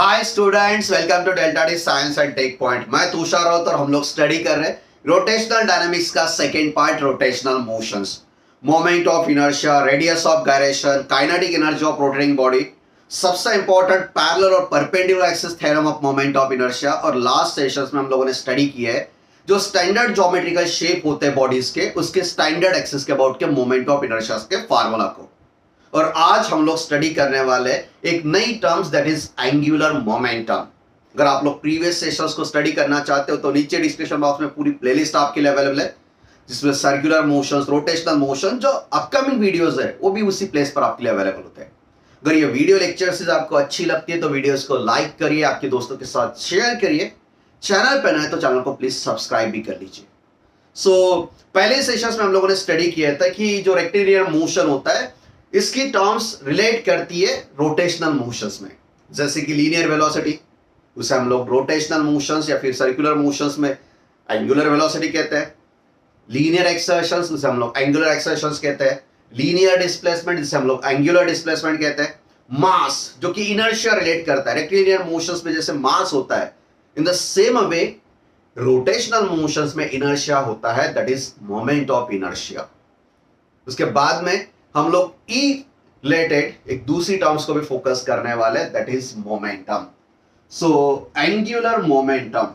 Hi students, welcome to Delta D Science and Tech Point. मैं तुषार राउत और हम लोग स्टडी कर रहे हैं रोटेशनल डायनामिक्स का second part, rotational motions, moment of inertia, radius of gyration, kinetic energy of rotating body, सबसे important parallel और perpendicular axis theorem of moment of inertia. और लास्ट सेशंस में हम लोगों ने स्टडी किया है जो स्टैंडर्ड ज्योमेट्रिकल शेप होते हैं बॉडीज के, उसके स्टैंडर्ड एक्सिस के अबाउट के मोमेंट ऑफ इनर्शिया के फार्मूला को। और आज हम लोग स्टडी करने वाले एक नई terms, that is angular momentum. अगर आप लोग प्रीवियस सेशंस को स्टडी करना चाहते हो तो नीचे डिस्क्रिप्शन बॉक्स में पूरी प्लेलिस्ट आपके लिए अवेलेबल है, जिसमें सर्कुलर मोशंस, रोटेशनल मोशन, जो अपकमिंग वीडियोस है वो भी उसी प्लेस पर आपके लिए अवेलेबल होते हैं। अगर ये वीडियो लेक्चर्स आपको अच्छी लगती है तो वीडियोस को लाइक करिए, आपके दोस्तों के साथ शेयर करिए, चैनल पर नए तो चैनल को प्लीज सब्सक्राइब भी कर लीजिए। पहले सेशंस में हम लोगों ने स्टडी किया था कि जो रेक्टिलिनियर मोशन होता है इसकी टर्म्स रिलेट करती है रोटेशनल मोशंस में, जैसे कि लीनियर वेलोसिटी, उसे हम लोग रोटेशनल मोशंस या फिर सर्कुलर मोशंस में एंगुलर वेलोसिटी कहते हैं। लीनियर एक्सर्शंस, उसे हम लोग एंगुलर एक्सर्शंस कहते हैं। लीनियर डिस्प्लेसमेंट, जिसे हम लोग एंगुलर डिस्प्लेसमेंट कहते हैं। मास, जो कि इनर्शिया रिलेट करता है, रेक्टिलिनियर मोशंस में जैसे मास होता है, in the same way rotational motions में इनर्शिया होता है, that is moment of inertia. उसके बाद में हम लोग ई रिलेटेड एक दूसरी टर्म्स को भी फोकस करने वाले, that is momentum. So angular momentum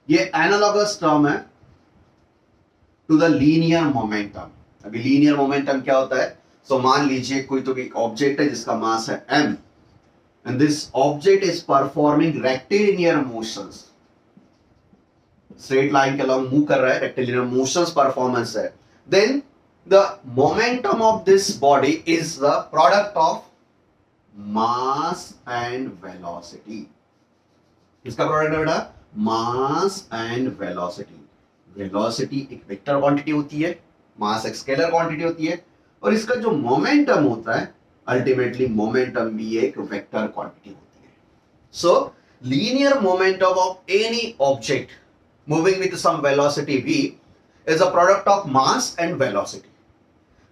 ये एनालॉगस टर्म है टू द लीनियर मोमेंटम। अभी लीनियर मोमेंटम क्या होता है? मान लीजिए कोई तो भी ऑब्जेक्ट है जिसका मास है m, and this object is performing rectilinear motions, straight line के अलॉन्ग मूव कर रहा है, रेक्टिलिनियर मोशंस परफॉर्मेंस है। Then the momentum of this body is the product of mass and velocity. किसका प्रोडक्ट है बेटा? mass and velocity. velocity एक vector quantity होती है, mass एक स्केलर क्वांटिटी होती है, और इसका जो मोमेंटम होता है अल्टीमेटली मोमेंटम भी एक वेक्टर क्वांटिटी होती है। So linear momentum of any object moving with some velocity v is a product of mass and velocity.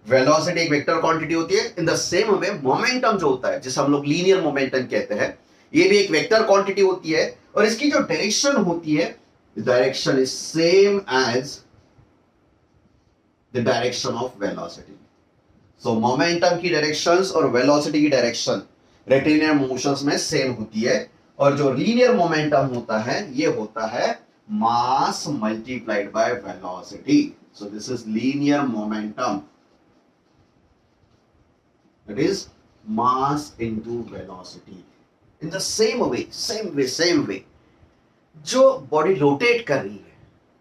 Velocity एक वेक्टर क्वांटिटी होती है, in the same way momentum जो होता है, जिसे हम लोग लीनियर मोमेंटम कहते हैं, ये भी एक वेक्टर क्वांटिटी होती है, और इसकी जो डायरेक्शन होती है, direction is same as the direction of velocity. So momentum की डायरेक्शंस और वेलोसिटी की डायरेक्शन रेक्टिलिनियर मोशंस में सेम होती है, और जो लीनियर मोमेंटम होता है ये होता है mass multiplied by velocity. So this is linear momentum, that is mass into velocity. In the same way जो बॉडी रोटेट कर रही है,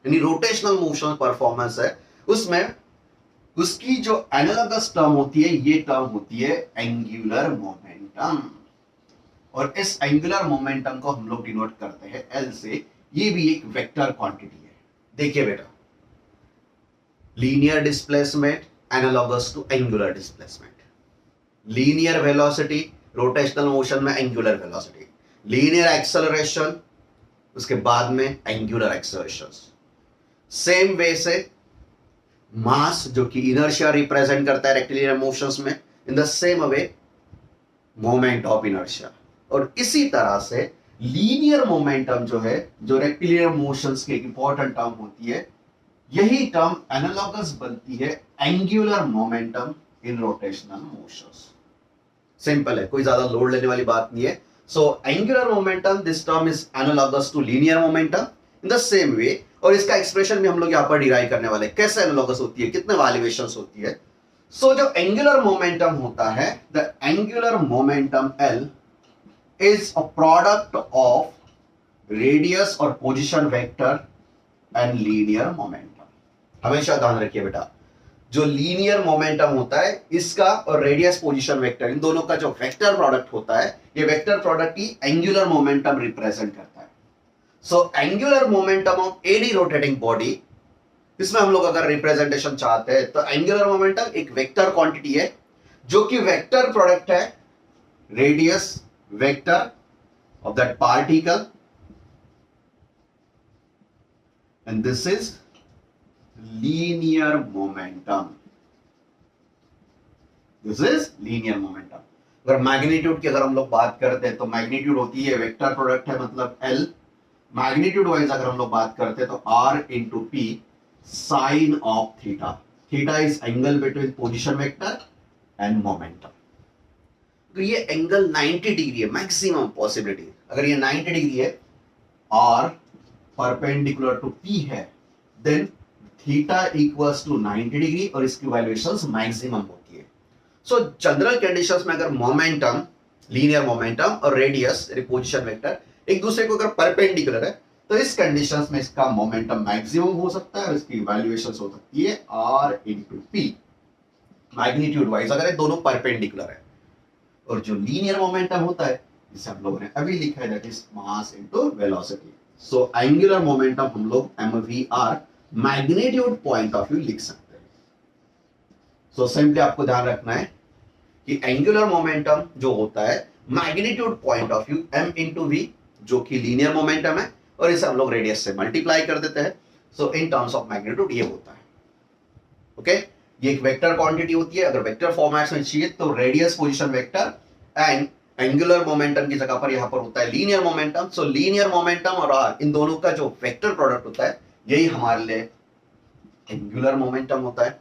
यानी रोटेशनल मोशन परफॉर्मेंस है, उसमें उसकी जो एनालॉगस टर्म होती है ये टर्म होती है एंगुलर मोमेंटम। और इस एंगुलर मोमेंटम को हम लोग डिनोट करते हैं एल से। ये भी एक वेक्टर क्वांटिटी है। देखिए बेटा, linear displacement analogous to angular displacement, linear velocity rotational motion में एंगुलर वेलोसिटी, लीनियर एक्सेलरेशन उसके बाद में एंगुलर एक्सर्शंस। सेम वे से मास जो कि इनर्शिया रिप्रेजेंट करता है रेक्टिलिनियर मोशंस में, इन the same way moment of inertia. और इसी तरह से लीनियर मोमेंटम जो है, जो रेक्टिलिनियर मोशंस की एक इंपॉर्टेंट टर्म होती है, यही टर्म एनालॉगस बनती है angular momentum in rotational motions. Simple है, कोई ज्यादा लोड लेने वाली बात नहीं है। So angular momentum, this term is analogous to linear momentum in the same way. और इसका एक्सप्रेशन भी हम लोग यहां पर डिराइव करने वाले, कैसे एनालॉगस होती है, कितने वैल्यूएशंस होती है। सो जो एंगुलर मोमेंटम होता है, the angular momentum L is a product of radius और position vector and linear momentum. हमेशा ध्यान रखिए बेटा, जो लीनियर मोमेंटम होता है इसका और रेडियस पोजीशन वेक्टर, इन दोनों का जो वेक्टर प्रोडक्ट होता है, ये वेक्टर प्रोडक्ट ही एंगुलर मोमेंटम रिप्रेजेंट करता है। So angular momentum of any rotating body, इसमें हम लोग अगर रिप्रेजेंटेशन चाहते हैं तो एंगुलर मोमेंटम एक वेक्टर क्वांटिटी है जो कि वेक्टर प्रोडक्ट है radius vector of that particle, and this is linear momentum. This is linear momentum. अगर मैग्नीट्यूड की अगर हम लोग बात करते हैं तो मैग्नीट्यूड होती है वेक्टर प्रोडक्ट है मतलब एल। मैग्नीट्यूड वाइज अगर हम लोग बात करते हैं तो r into p sine of theta. Theta is angle between position vector and momentum. तो ये एंगल 90 डिग्री है, मैक्सिमम पॉसिबिलिटी अगर ये 90 डिग्री है और परपेंडिकुलर टू पी है then theta equals to 90 degree और इसकी वैल्यूएशंस मैक्सिमम होती है। सो जनरल कंडीशंस में अगर मोमेंटम, लीनियर मोमेंटम और रेडियस पोजीशन वेक्टर एक दूसरे को अगर परपेंडिकुलर है तो इस कंडीशंस में इसका मोमेंटम मैक्सिमम हो सकता है और इसकी वैल्यूएशंस हो सकती है r into p magnitude wise अगर ये दोनों परपेंडिकुलर है। और जो लीनियर मोमेंटम होता है जिसे हम लोगों ने अभी लिखा है that is mass into velocity. So angular momentum हम लोग mvr magnitude point of view लिख सकते हैं। सो सिंपली आपको ध्यान रखना है कि एंगुलर मोमेंटम जो होता है magnitude point of view m into v जो कि लीनियर मोमेंटम है और इसे हम लोग रेडियस से मल्टीप्लाई कर देते हैं। सो इन टर्म्स ऑफ मैग्नीट्यूड ये होता है। ओके ये एक वेक्टर क्वांटिटी होती है। अगर वेक्टर फॉर्मेट में चाहिए तो radius position vector and angular momentum की जगह पर यहां पर होता है linear momentum. So linear momentum और आर इन दोनों का जो वेक्टर प्रोडक्ट होता है यही हमारे लिए एंगुलर मोमेंटम होता है।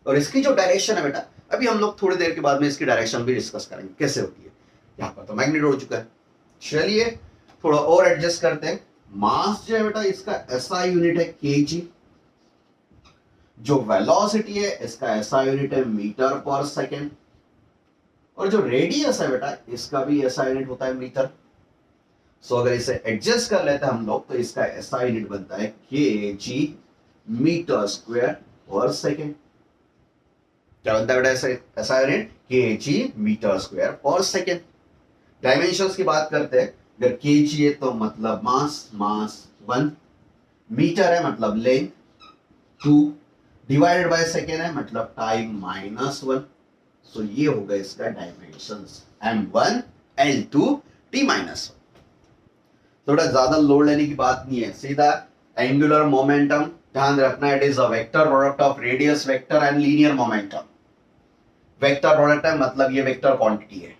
और इसकी जो डायरेक्शन है बेटा अभी हम लोग थोड़ी देर के बाद में इसकी डायरेक्शन भी डिस्कस करेंगे कैसे होती है। यहां पर तो मैग्नीट्यूड हो चुका है। चलिए थोड़ा और एडजस्ट करते हैं। मास जो है बेटा इसका एसआई यूनिट है केजी। जो वेलोसिटी है इसका एसआई यूनिट है मीटर पर सेकेंड। और जो रेडियस है बेटा इसका भी एसआई यूनिट होता है मीटर। सो अगर इसे एडजस्ट कर लेते हैं हम लोग तो इसका एसआई यूनिट बनता है केजी मीटर स्क्वायर पर सेकेंड। क्या बनता है बेटा SI unit kg metre square पर सेकेंड। डायमेंशंस की बात करते हैं अगर केजी है तो मतलब मास, मास 1, मीटर है मतलब लेंथ 2, डिवाइडेड बाय सेकेंड है मतलब टाइम -1। सो ये होगा इसका डायमेंशंस m1 l2 t-1। थोड़ा ज्यादा लोड लेने की बात नहीं है, सीधा एंगुलर मोमेंटम ध्यान रखना है। It is a vector product of radius vector and linear momentum. Vector product है मतलब ये वेक्टर क्वांटिटी है।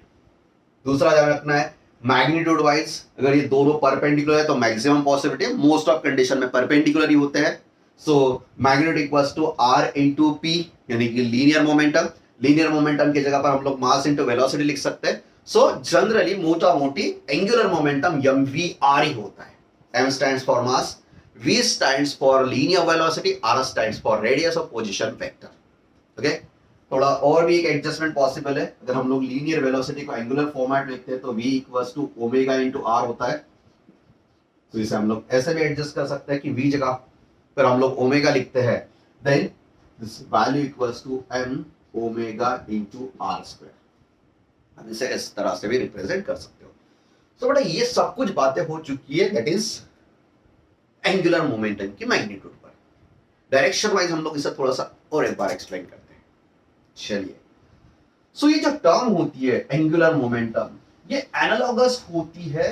दूसरा ध्यान रखना है मैग्नीट्यूड वाइज अगर ये दोनों परपेंडिकुलर है तो मैक्सिमम पॉसिबिलिटी है, मोस्ट ऑफ कंडीशन में परपेंडिकुलर ही होते हैं। So magnitude equals to r into p यानी कि लीनियर मोमेंटम। लीनियर मोमेंटम की जगह पर हम लोग मास इंटू वेलोसिटी लिख सकते हैं। सो जनरली मोटा मोटी एंगुलर मोमेंटम mvr ही होता है। m stands for mass, v stands for linear velocity, r stands for radius of position vector. Okay थोड़ा और भी एक एडजस्टमेंट पॉसिबल है। अगर हम लोग लीनियर वेलोसिटी को एंगुलर फॉर्मेट लिखते हैं तो v equals to omega into r होता है। तो इसे हम लोग ऐसे भी एडजस्ट कर सकते हैं कि v जगह पर हम लोग ओमेगा लिखते हैं then this value equals to m omega into r square. हम इसे इस तरह से भी रिप्रेजेंट कर सकते हो। तो बेटा ये सब कुछ बातें हो चुकी है दैट इज एंगुलर मोमेंटम की मैग्नीट्यूड पर। डायरेक्शन वाइज हम लोग इसे थोड़ा सा और एक बार एक्सप्लेन करते हैं। चलिए सो ये जो टर्म होती है एंगुलर मोमेंटम ये एनालॉगस होती है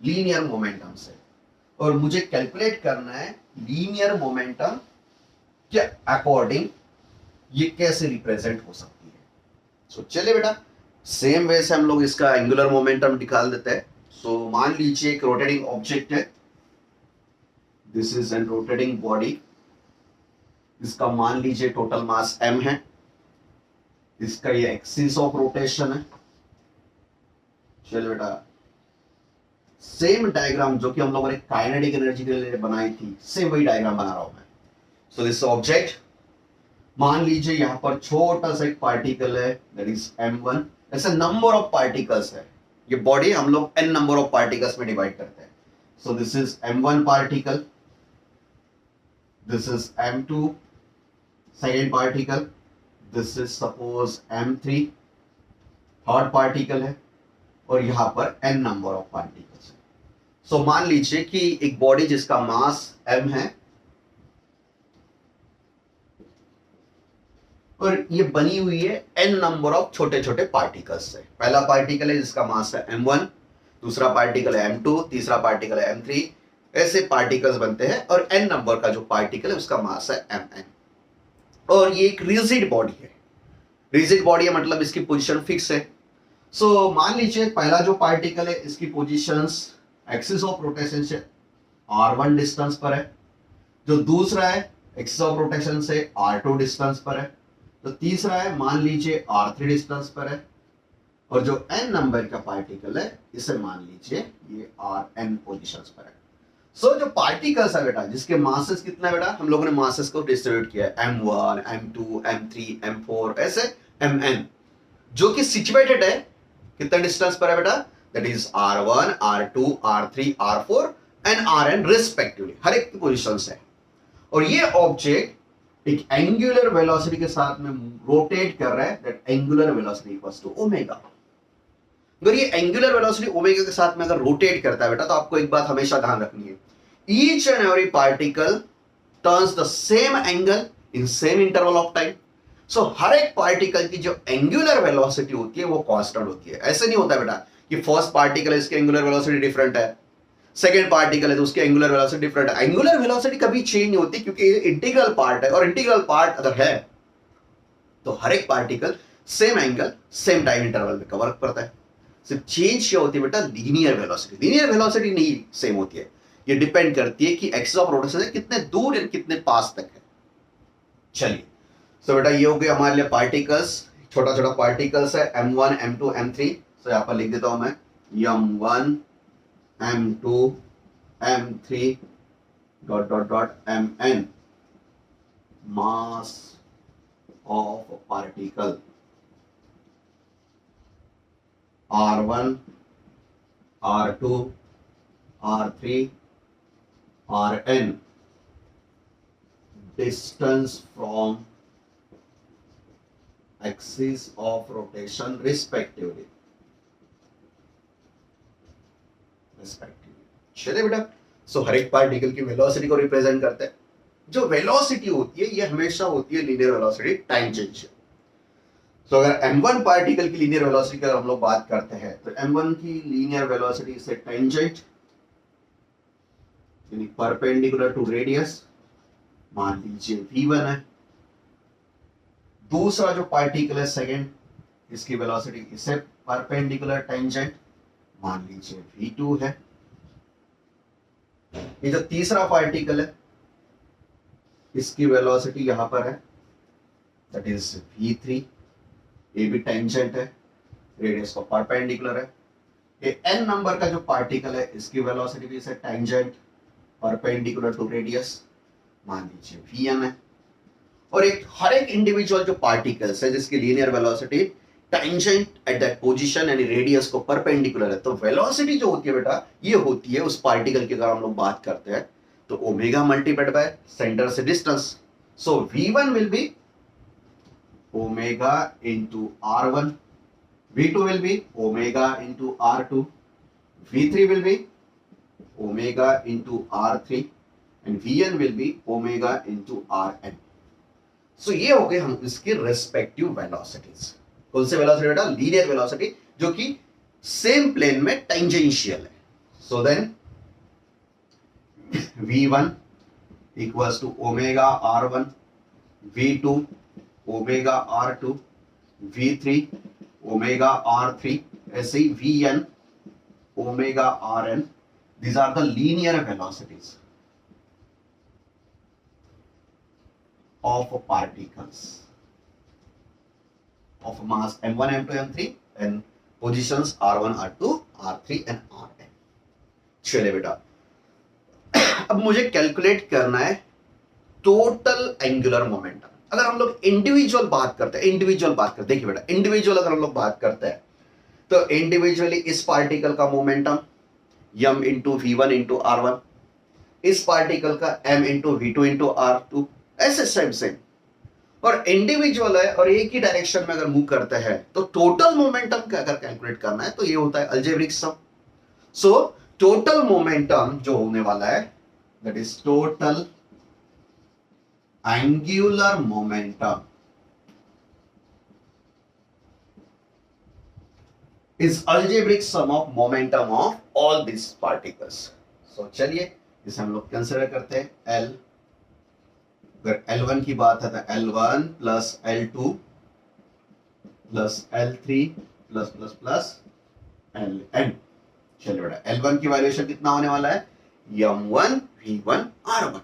लीनियर मोमेंटम से और मुझे कैलकुलेट करना है लीनियर मोमेंटम के अकॉर्डिंग ये कैसे रिप्रेजेंट हो सकती है। सो चलिए बेटा सेम वे से हम लोग इसका एंगुलर मोमेंटम निकाल देते हैं। सो मान लीजिए एक रोटेटिंग ऑब्जेक्ट है, this is an rotating body, इसका मान लीजिए टोटल मास m है, इसका ये एक्सिस ऑफ रोटेशन है। चलिए बेटा सेम डायग्राम जो कि हम लोगों ने काइनेटिक एनर्जी के लिए बनाई थी सेम वही डायग्राम बना रहा हूं मैं। सो दिस ऑब्जेक्ट मान लीजिए यहां पर छोटा सा एक पार्टिकल है दैट इज m1। ऐसे नंबर ऑफ पार्टिकल्स है, ये बॉडी हम लोग n नंबर ऑफ पार्टिकल्स में डिवाइड करते हैं। So this is m1 particle, this is m2 second particle, this is suppose m3 third particle है और यहां पर n नंबर ऑफ पार्टिकल्स है। सो मान लीजिए कि एक बॉडी जिसका मास m है और ये बनी हुई है n नंबर ऑफ छोटे छोटे पार्टिकल्स से। पहला पार्टिकल है जिसका मास है m1, दूसरा पार्टिकल है m2, तीसरा पार्टिकल है m3। ऐसे पार्टिकल्स बनते हैं और n नंबर का जो पार्टिकल है उसका मास है mn। और ये एक रिजिड बॉडी है। रिजिड बॉडी है मतलब इसकी पोजीशन फिक्स है। सो मान लीजिए पहला जो पार्टिकल है इसकी पोजीशंस एक्सिस ऑफ रोटेशन से r1 डिस्टेंस पर है, जो दूसरा है एक्सिस ऑफ रोटेशन से r2 डिस्टेंस पर है, तो तीसरा है मान लीजिए r3 डिस्टेंस पर है, और जो n नंबर का पार्टिकल है इसे मान लीजिए ये rn पोजीशंस पर है। सो जो पार्टिकल्स है बेटा जिसके मासेस कितना है बेटा, हम लोगों ने मासेस को डिस्ट्रीब्यूट किया है m1 m2 m3 m4 ऐसे mn, जो कि सिचुएटेड है कितना डिस्टेंस पर है बेटा, that is r1 r2 r3 r4 and rn respectively, हर एक की पोजीशंस है। और ये ऑब्जेक्ट एक एंगुलर वेलोसिटी के साथ में रोटेट कर रहा है, that angular velocity equals to omega. अगर ये एंगुलर वेलोसिटी ओमेगा के साथ में अगर रोटेट करता है बेटा, तो आपको एक बात हमेशा ध्यान रखनी है, each and every particle turns the same angle in same interval of time. So हर एक पार्टिकल की जो एंगुलर वेलोसिटी होती है वो कांस्टेंट होती है। ऐसे नहीं होता बेटा कि फर्स्ट पार्टिकल है इसकी एंगुलर वेलोसिटी डिफरेंट है, सेकेंड पार्टिकल है तो उसकी एंगुलर वेलोसिटी डिफरेंट है। एंगुलर वेलोसिटी कभी चेंज नहीं होती क्योंकि ये इंटीग्रल पार्ट है, और इंटीग्रल पार्ट अगर है तो हर एक particle same angle same time interval में कवर करता है। सिर्फ चेंज क्या होती है बेटा, लीनियर वेलोसिटी। लीनियर वेलोसिटी नहीं सेम होती है, ये डिपेंड करती है कि एक्सिस ऑफ रोटेशन से कितने दूर या कितने पास तक है। चलिए सो बेटा ये हो गया हमारे लिए पार्टिकल्स, छोटा छोटा पार्टिकल्स है m1 m2 m3। सो यहां पर लिख देता हूं मैं m1 m2 m3 dot dot dot mn, mass of particle r1 r2 r3 rn, distance from axis of rotation respectively। चलिए बेटा, सो हर एक पार्टिकल की वेलोसिटी को रिप्रेजेंट करते हैं। जो वेलोसिटी होती है ये हमेशा होती है लीनियर वेलोसिटी टांजेंशियल। तो अगर m1 पार्टिकल की लीनियर वेलोसिटी की हम लोग बात करते हैं तो m1 की लीनियर वेलोसिटी से टेंजेंट यानी परपेंडिकुलर टू रेडियस, मान लीजिए v1 है। दूसरा जो पार्टिकल है सेकेंड, इसकी वेलोसिटी इससे परपेंडिकुलर टेंजेंट, मान लीजिए v2 है। ये जो तीसरा पार्टिकल है इसकी वेलोसिटी यहां पर है, दैट इज v3, ये भी टेंजेंट है, रेडियस को परपेंडिकुलर है। ये n नंबर का जो पार्टिकल है इसकी वेलोसिटी भी इसे टेंजेंट परपेंडिकुलर टू रेडियस, मान लीजिए vn है। और एक हर एक इंडिविजुअल जो पार्टिकल्स है जिसकी linear velocity tangent at that position यानी रेडियस को परपेंडिकुलर है, तो वेलोसिटी जो होती है बेटा ये होती है उस पार्टिकल की अगर हम लोग बात करते हैं तो ओमेगा मल्टीप्लाइड बाय सेंटर से distance. So v1 will be omega into r1, v2 will be omega into r2, v3 will be omega into r3 and vn will be omega into rn। सो ये हो गए हम इसके respective velocities. कौन से velocity बेटा, linear velocity जो कि सेम प्लेन में टेंजेंशियल है। So then v1 equals to omega r1, v2 omega r2, v3 omega r3, ऐसे ही vn omega rn। these are the linear velocities of particles of mass m1 m2 m3 and positions r1 r2 r3 and rn। चलिए बेटा अब मुझे calculate करना है total angular momentum. अगर हम लोग इंडिविजुअल बात करते हैं, देखिए बेटा इंडिविजुअल अगर हम लोग बात करते हैं तो इंडिविजुअली इस पार्टिकल का momentum m into v1 into r1, इस पार्टिकल का m into v2 into r2, ऐसे सेम। और इंडिविजुअल है और एक ही डायरेक्शन में अगर मूव करते हैं तो टोटल मोमेंटम का अगर कैलकुलेट करना है तो ये होता है अलजेब्रिक सम। सो टोटल मोमेंटम जो होने वाला है that is total angular momentum is algebraic sum of momentum of all these particles। so चलिए इसे हम लोग कंसिडर करते हैं L। अगर L1 की बात है तो L1 plus L2 plus L3 plus plus plus L N. चलिए बेटा L1 की वैल्यूएशन कितना होने वाला है, m1 v1 r1।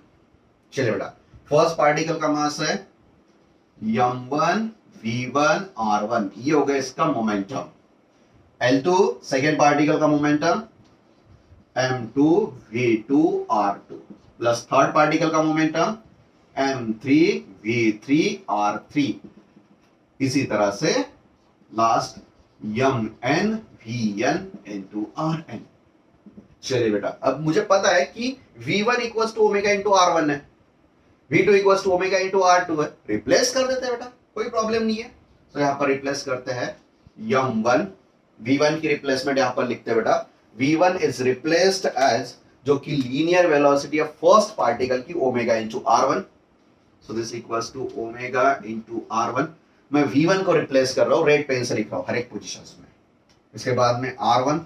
चलिए बेटा फर्स्ट पार्टिकल का मास है m1 v1 r1, ये हो गया इसका मोमेंटम। L2 सेकेंड पार्टिकल का momentum m2 v2 r2 plus third particle का मोमेंटम m3 v3 r3। इसी तरह से last mn vn into rn। चलिए बेटा अब मुझे पता है कि v1 equals to omega into r1 है, v2 equals to omega into r2 है, रिप्लेस कर देते हैं बेटा, कोई प्रॉब्लम नहीं है। तो यहां पर रिप्लेस करते हैं m1, v1 की रिप्लेसमेंट यहां पर लिखते हैं बेटा, v1 इज रिप्लेस्ड एज, जो कि linear velocity of first particle की omega into r1। So this equals to omega into r1। मैं v1 को रिप्लेस कर रहा हूं, रेड पेन से लिख रहा हूं हर एक पोजीशंस में। इसके बाद में r1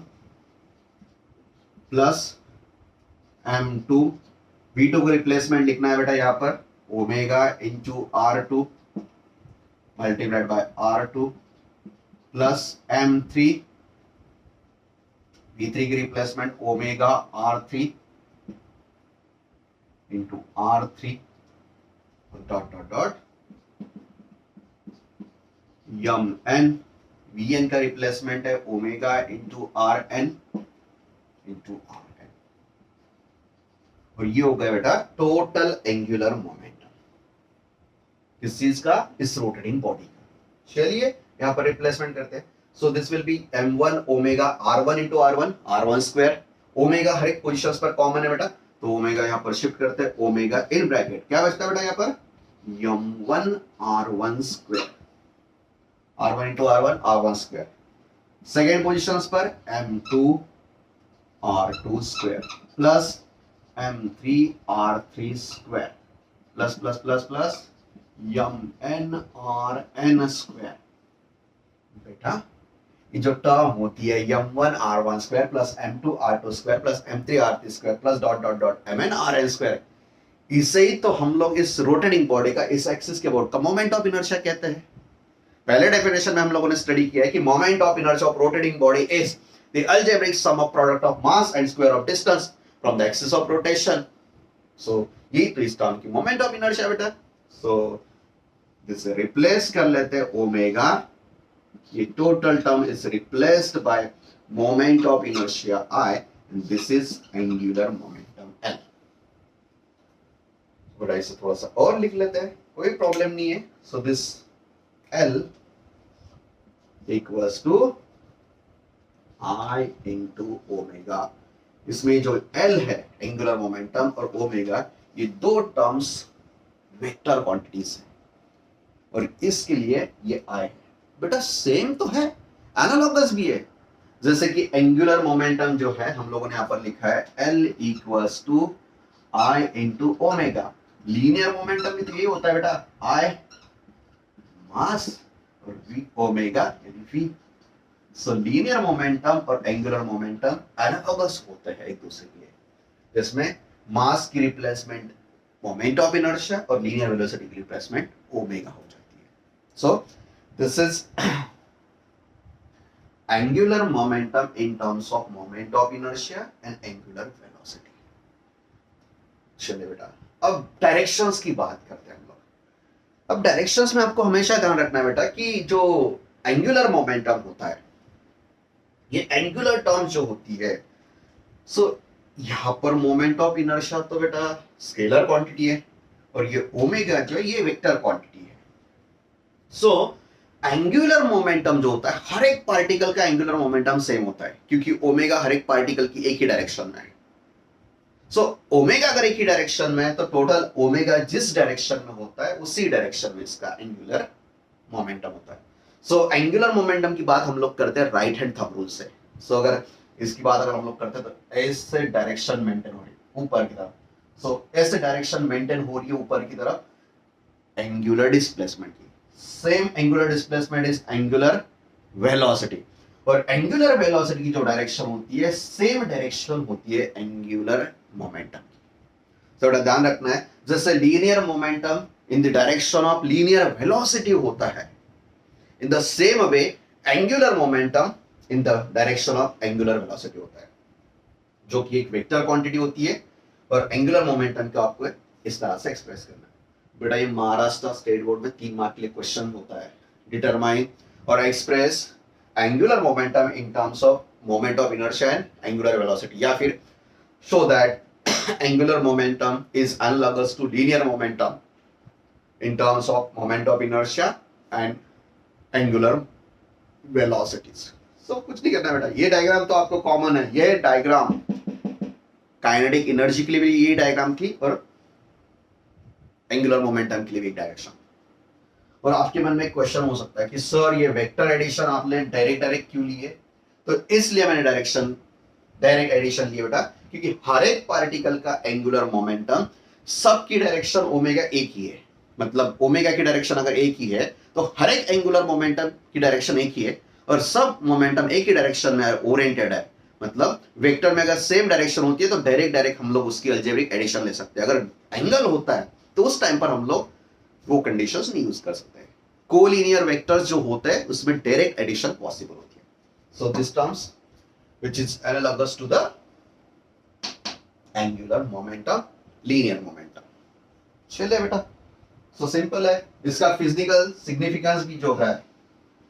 प्लस m2, v2 को रिप्लेसमेंट लिखना है बेटा यहां पर omega into r2 multiplied by r2 plus m3, v3 की replacement omega r3 into r3 dot dot dot mn, vn का रिप्लेसमेंट है omega into rn into rn। और ये हो गया बेटा टोटल एंगुलर मोमेंटम किस चीज का, इस रोटेटिंग बॉडी का। चलिए यहां पर रिप्लेसमेंट करते हैं। So this will be m1 omega r1 into r1 square. Omega हर एक पोजिशन पर कॉमन है बेटा, तो ओमेगा यहां पर शिफ्ट करते हैं, ओमेगा इन ब्रैकेट क्या बचता है बेटा यहां पर m1 r1 square, r1 into r1 square. Second position पर m2 r2 square plus m3 r3 square plus plus plus plus mn rn square. बेटा ये जो टर्म होती है m1 r1 square plus m2 r2 square plus m3 r3 square plus dot dot dot mn rn square, इसे ही तो हम लोग इस रोटेटिंग बॉडी का, इस एक्सिस के बोर्ड का मोमेंट ऑफ इनर्शिया कहते हैं। पहले डेफिनेशन में हम लोगों ने स्टडी किया है कि moment of inertia of rotating body is the algebraic sum of product of mass and square of distance from the axis of rotation. So ये तो इस टर्म की मोमेंट ऑफ इनर्शिया बेटा। सो दिस रिप्लेस कर लेते हैं omega, ये total term is replaced by moment of inertia I and this is angular momentum L। बड़ा इसे थोड़ा सा और लिख लेते हैं, कोई प्रॉब्लम नहीं है। So this L equals to I into omega. इसमें जो L है एंगुलर मोमेंटम और ओमेगा, ये दो टर्म्स वेक्टर क्वांटिटीज हैं और इसके लिए ये I है बेटा, सेम तो है, एनालॉगस भी है। जैसे कि एंगुलर मोमेंटम जो है हम लोगों ने यहां पर लिखा है L equals to I into omega. Linear momentum भी तो यही होता है बेटा, I मास और v ओमेगा यानी v। सो लीनियर मोमेंटम और एंगुलर मोमेंटम एनालॉगस होते हैं एक दूसरे के, जिसमें मास की रिप्लेसमेंट मोमेंट ऑफ इनर्शिया और लीनियर वेलोसिटी की रिप्लेसमेंट ओमेगा हो जाती है। So this is angular momentum in terms of moment of inertia and angular velocity. चलिए बेटा अब डायरेक्शंस की बात करते हैं हम लोग। अब डायरेक्शंस में आपको हमेशा ध्यान रखना है बेटा कि जो एंगुलर मोमेंटम होता है, ये एंगुलर टर्म जो होती है, सो यहां पर मोमेंट ऑफ इनर्शिया तो बेटा स्केलर क्वांटिटी है और ये ओमेगा जो है ये वेक्टर क्वांटिटी है। सो एंगुलर मोमेंटम जो होता है, हर एक पार्टिकल का एंगुलर मोमेंटम सेम होता है क्योंकि ओमेगा हर एक पार्टिकल की एक ही डायरेक्शन में है। सो ओमेगा अगर एक ही डायरेक्शन में है तो टोटल ओमेगा जिस डायरेक्शन में होता है उसी डायरेक्शन में इसका एंगुलर मोमेंटम होता है। सो एंगुलर मोमेंटम की बात हम लोग करते हैं राइट हैंड थंब रूल से। सो अगर इसकी बात अगर हम लोग करते हैं तो ऐसे डायरेक्शन मेंटेन हो रही है ऊपर की तरफ। सो ऐसे डायरेक्शन मेंटेन हो रही है ऊपर की तरफ एंगुलर डिस्प्लेसमेंट की। Same angular displacement is angular velocity, और एंगुलर वेलोसिटी की जो डायरेक्शन होती है सेम डायरेक्शन होती है एंगुलर मोमेंटम की। थोड़ा ध्यान रखना है, जैसे linear momentum in the direction of linear velocity होता है, in the same way angular momentum in the direction of angular velocity होता है, जो कि एक वेक्टर क्वांटिटी होती है, और एंगुलर मोमेंटम को आपको इस तरह से एक्सप्रेस करना है। बेटा ये महाराष्ट्र स्टेट बोर्ड में 3 मार्क के लिए क्वेश्चन होता है। डिटरमाइन और express angular momentum in terms of moment of inertia and angular velocity, या फिर show that angular momentum is analogous to linear momentum in terms of moment of inertia and angular velocities. So कुछ नहीं करना बेटा, ये diagram तो आपको common है। ये डायग्राम काइनेटिक एनर्जी के लिए भी ये डायग्राम थी और एंगुलर मोमेंटम के लिए भी एक डायरेक्शन। और आपके मन में एक क्वेश्चन हो सकता है कि सर ये वेक्टर एडिशन आपने डायरेक्ट क्यों लिए? तो इसलिए मैंने डायरेक्ट एडिशन लिए बेटा, क्योंकि हर एक पार्टिकल का एंगुलर मोमेंटम सबकी डायरेक्शन ओमेगा एक ही है। मतलब ओमेगा की डायरेक्शन अगर एक ही है तो हर एक एंगुलर मोमेंटम की डायरेक्शन एक ही है, और सब मोमेंटम एक ही डायरेक्शन में ओरिएंटेड है। मतलब वेक्टर में अगर सेम डायरेक्शन होती है तो डायरेक्ट हम लोग उसकी अलजेब्रिक एडिशन ले सकते हैं। अगर एंगल होता है तो उस टाइम पर हम लोग वो कंडीशंस नहीं यूज कर सकते। कोलिनियर वेक्टर्स जो होते हैं उसमें डायरेक्ट एडिशन पॉसिबल होती है। So this terms which is analogous to the angular momentum, linear momentum. चलिए बेटा, सो सिंपल है। इसका फिजिकल सिग्निफिकेंस भी जो है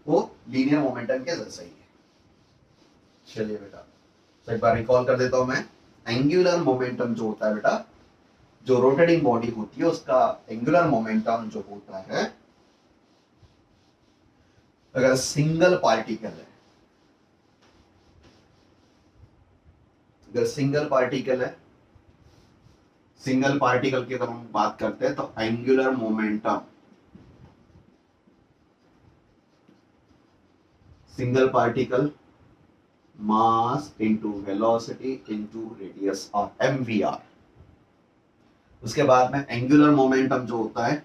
वो लीनियर मोमेंटम के जैसा ही है। चलिए बेटा, तो एक बार रिकॉल कर देता हूं मैं। एंगुलर मोमेंटम जो होता है बेटा, जो रोटेटिंग बॉडी होती है उसका एंगुलर मोमेंटम जो होता है, अगर सिंगल पार्टिकल है, सिंगल पार्टिकल की अगर हम बात करते हैं तो angular momentum single particle mass into velocity into radius of mvr। उसके बाद में एंगुलर मोमेंटम जो होता है,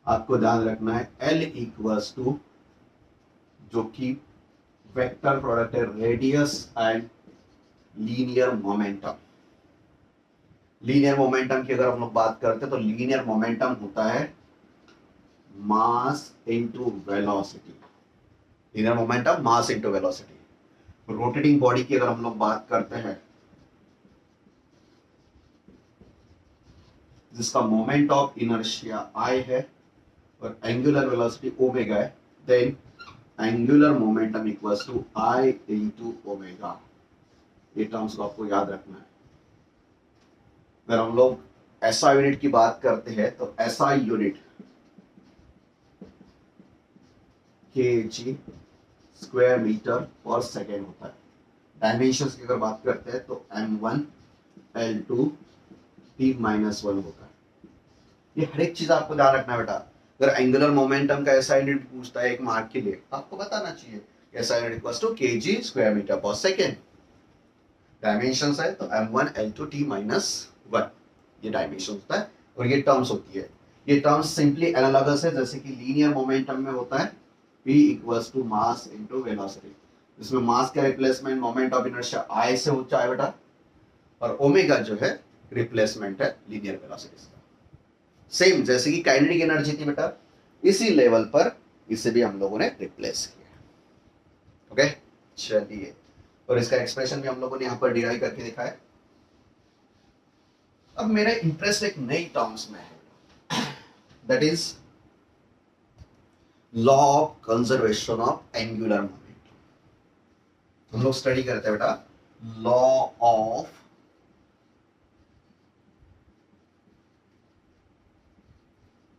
आपको ध्यान रखना है L इक्वल्स टू, जो कि वेक्टर प्रोडक्ट है radius and linear momentum. Linear momentum की अगर हम लोग बात करते हैं तो लीनियर मोमेंटम होता है mass into velocity. Linear momentum mass into velocity. Rotating body की अगर हम लोग बात करते हैं जिसका मोमेंट ऑफ इनर्शिया I है और एंगुलर वेलोसिटी ओमेगा है, then angular momentum equals to I into omega. ये टर्म्स को आपको याद रखना है। अगर हम लोग SI यूनिट की बात करते हैं तो SI unit kg square metre per second होता है। डायमेंशंस की अगर बात करते हैं तो m1 l2 t-1 होता है। ये हर एक चीज आपको ध्यान रखना है बेटा। अगर एंगुलर मोमेंटम का SI यूनिट पूछता है एक मार्क के लिए, आपको बताना चाहिए SI unit equals to kg square metre per second. Dimensions है तो m1 l2 t-1, ये डायमेंशन होता है और ये टर्म्स होती है। ये टर्म्स सिंपली एनालॉगस है, जैसे कि लीनियर मोमेंटम में होता है P equals to mass into velocity. इसमें मास का replacement moment of inertia I से होता है बेटा, और ओमेगा जो है रिप्लेसमेंट है लीनियर वेलोसिटी का। सेम जैसे कि काइनेटिक एनर्जी थी बेटा, इसी लेवल पर इसे भी हम लोगों ने रिप्लेस किया। ओके, चलिए, और इसका एक्सप्रेशन भी हम लोगों ने यहां पर डिराइव करके दिखा है। अब मेरा इंटरेस्ट एक नई टर्म्स में है, that is law of conservation of angular momentum. हम लोग स्टडी करते हैं बेटा law of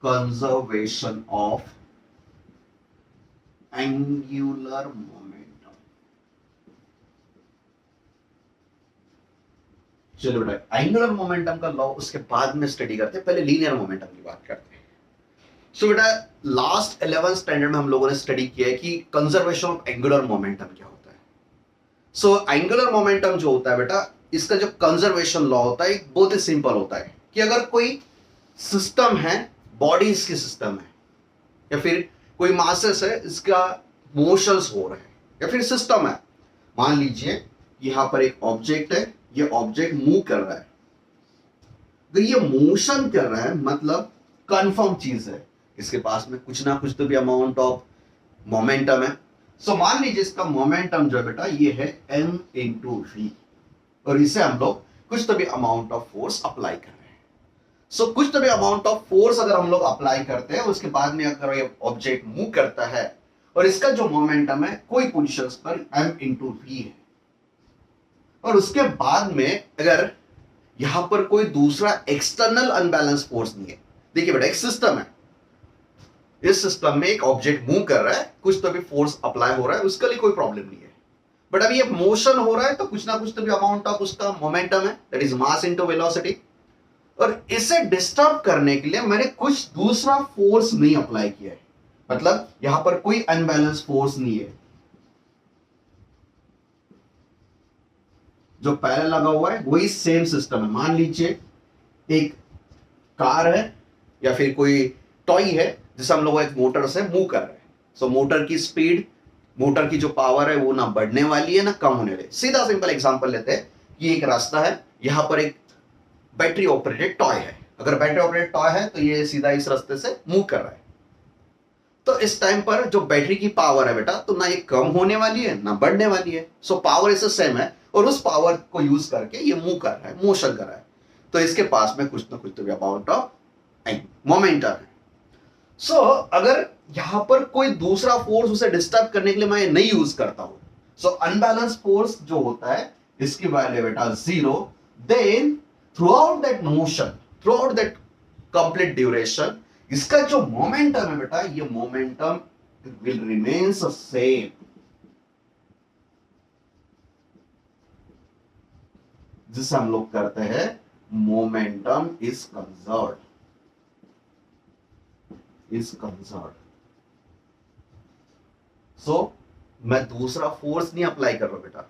conservation of angular momentum. चलो बेटा, एंगुलर मोमेंटम का लॉ उसके बाद में स्टडी करते हैं, पहले लीनियर मोमेंटम की बात करते हैं। सो बेटा, लास्ट 11th स्टैंडर्ड में हम लोगों ने स्टडी किया है कि कंजर्वेशन ऑफ एंगुलर मोमेंटम क्या होता है। सो एंगुलर मोमेंटम जो होता है बेटा, इसका जो कंजर्वेशन लॉ होता है बहुत ही सिंपल होता है कि अगर कोई सिस्टम है, बॉडी इसकी सिस्टम है, या फिर कोई मासेस है, इसका मोशंस हो रहे हैं, या फिर सिस्टम है। मान लीजिए यहां पर एक ऑब्जेक्ट है, ये ऑब्जेक्ट मूव कर रहा है। तो ये मोशन कर रहा है मतलब कंफर्म चीज है, इसके पास में कुछ ना कुछ तो भी अमाउंट ऑफ मोमेंटम है। सो मान लीजिए इसका मोमेंटम जो है बेटा ये है m इंटू वी, और इसे हम लोग कुछ तो भी अमाउंट ऑफ फोर्स अप्लाई कर रहे हैं। सो कुछ तो भी अमाउंट ऑफ फोर्स अगर हम लोग अप्लाई करते हैं, उसके बाद में अगर ये ऑब्जेक्ट मूव करता है और इसका जो मोमेंटम है कोई पोजीशंस पर m इंटू वी है, और उसके बाद में अगर यहां पर कोई दूसरा एक्सटर्नल अनबैलेंस फोर्स नहीं है। देखिए बेटा एक सिस्टम है, इस सिस्टम में एक ऑब्जेक्ट मूव कर रहा है, कुछ तो भी फोर्स अप्लाई हो रहा है, उसके लिए कोई प्रॉब्लम नहीं है। बट अभी ये मोशन हो रहा है तो कुछ ना कुछ तो भी अमाउंट ऑफ उसका मोमेंटम है, that is mass into velocity. और इसे डिस्टर्ब करने के लिए मैंने कुछ दूसरा फोर्स नहीं अप्लाई किया है, मतलब यहां पर कोई अनबैलेंस फोर्स नहीं है। जो पहले लगा हुआ है वही सेम सिस्टम है। मान लीजिए एक कार है या फिर कोई टॉय है जिसे हम लोग एक मोटर से मूव कर रहे हैं। सो मोटर की स्पीड, मोटर की जो पावर है वो ना बढ़ने वाली है ना कम होने वाली। सीधा सिंपल एग्जांपल लेते हैं कि एक रास्ता है, यहां पर एक बैटरी ऑपरेटेड टॉय है। अगर बैटरी ऑपरेटेड टॉय है तो ये सीधा इस रास्ते से मूव कर रहा है, तो इस टाइम पर जो बैटरी की पावर है बेटा तो ना ये कम होने वाली है ना बढ़ने वाली है। सो पावर इसे सेम है और उस पावर को यूज करके ये मूव कर रहा है, मोशन कर रहा है, तो इसके पास में कुछ ना कुछ तो भी अमाउंट ऑफ मोमेंटम है। सो अगर यहां पर कोई दूसरा फोर्स उसे डिस्टर्ब करने के लिए मैं नहीं यूज करता हूं, सो अनबैलेंस फोर्स जो होता है इसकी वैल्यू बेटा 0, then throughout that motion, throughout that complete duration, इसका जो मोमेंटम है बेटा ये मोमेंटम विल रिमेन्स सेम, जिसे हम लोग करते हैं momentum is conserved, is conserved. So मैं दूसरा फोर्स नहीं अप्लाई कर रहा बेटा।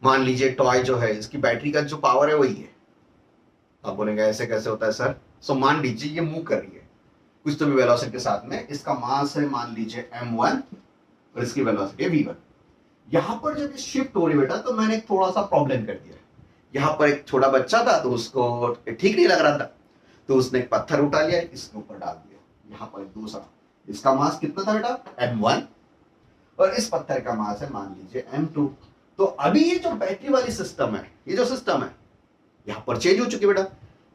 मान लीजिए टॉय जो है इसकी बैटरी का जो पावर है वही है। आप बोलेंगे ऐसे कैसे होता है सर? सो मान लीजिए ये मूव कर रही है कुछ तो भी वेलोसिटी के साथ में, इसका मास है मान लीजिए m1 और इसकी वेलोसिटी v1। यहां पर जब ये शिफ्ट हो रही बेटा तो मैंने एक थोड़ा सा प्रॉब्लम कर दिया। यहां पर एक छोटा बच्चा था तो उसको ठीक नहीं लग रहा था, तो उसने एक पत्थर उठा लिया, इसके ऊपर डाल दिया। यहां पर दूसरा, इसका मास कितना था बेटा m1 और इस पत्थर का मास है मान लीजिए m2। तो अभी ये जो बैटरी वाली सिस्टम है, ये जो सिस्टम है यहां पर चेंज हो चुकी है बेटा।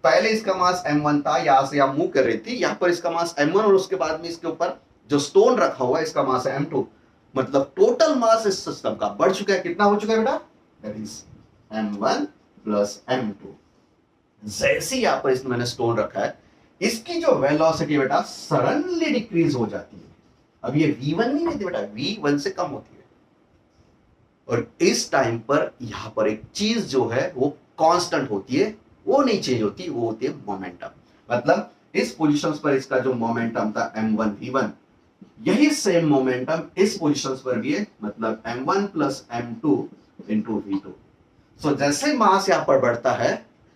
पहले इसका मास m1 था, यहां से यहां मूव कर रही थी, यहां पर इसका मास m1 और उसके बाद में इसके ऊपर जो स्टोन रखा हुआ है इसका मास है m2। मतलब टोटल मास इस सिस्टम का बढ़ चुका है। कितना हो चुका है बेटा? That is m1 plus m2। जैसे यहां पर इसमें मैंने स्टोन रखा है, इसकी जो वेलोसिटी बेटा सडनली डिक्रीज हो जाती है। अब ये v1 नहीं रहती बेटा, v1 से कम होती है। और इस टाइम पर यहां पर एक चीज जो है वो कांस्टेंट होती है, वो नहीं चेंज होती, वो होती है मोमेंटम। मतलब इस पोजीशंस पर इसका जो मोमेंटम था m1 v1, यही सेम मोमेंटम इस पोजीशंस पर भी है, मतलब m1 plus m2 into v2। सो जैसे मास यहां पर बढ़ता है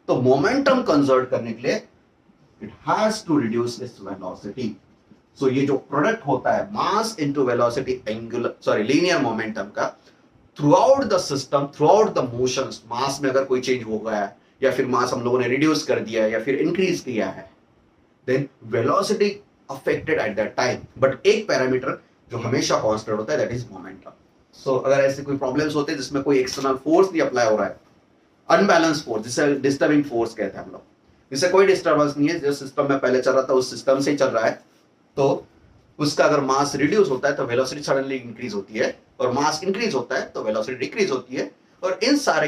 तो मोमेंटम कंजर्व करने के लिए it has to reduce its velocity. So ये जो प्रोडक्ट होता है mass into velocity angular linear momentum का, throughout the system, throughout the motions, mass में अगर कोई चेंज हो गया है या फिर मास हम लोगों ने रिड्यूस कर दिया है या फिर इंक्रीज किया है, then velocity affected at that time. But एक पैरामीटर जो हमेशा कांस्टेंट होता है दैट इज मोमेंटम। सो अगर ऐसे कोई प्रॉब्लम्स होते हैं जिसमें कोई एक्सटर्नल फोर्स नहीं अप्लाई हो रहा है, अनबैलेंस फोर्स जिसे डिस्टर्बिंग फोर्स कहते हैं हम लोग, जिससे कोई डिस्टर्बेंस नहीं है, जो सिस्टम में पहले चल रहा था उस सिस्टम से ही चल रहा है, तो उसका अगर मास रिड्यूस होता है तो वेलोसिटी सडनली इंक्रीज होती है, और मास इंक्रीज होता है तो वेलोसिटी डिक्रीज होती है। और इन सारे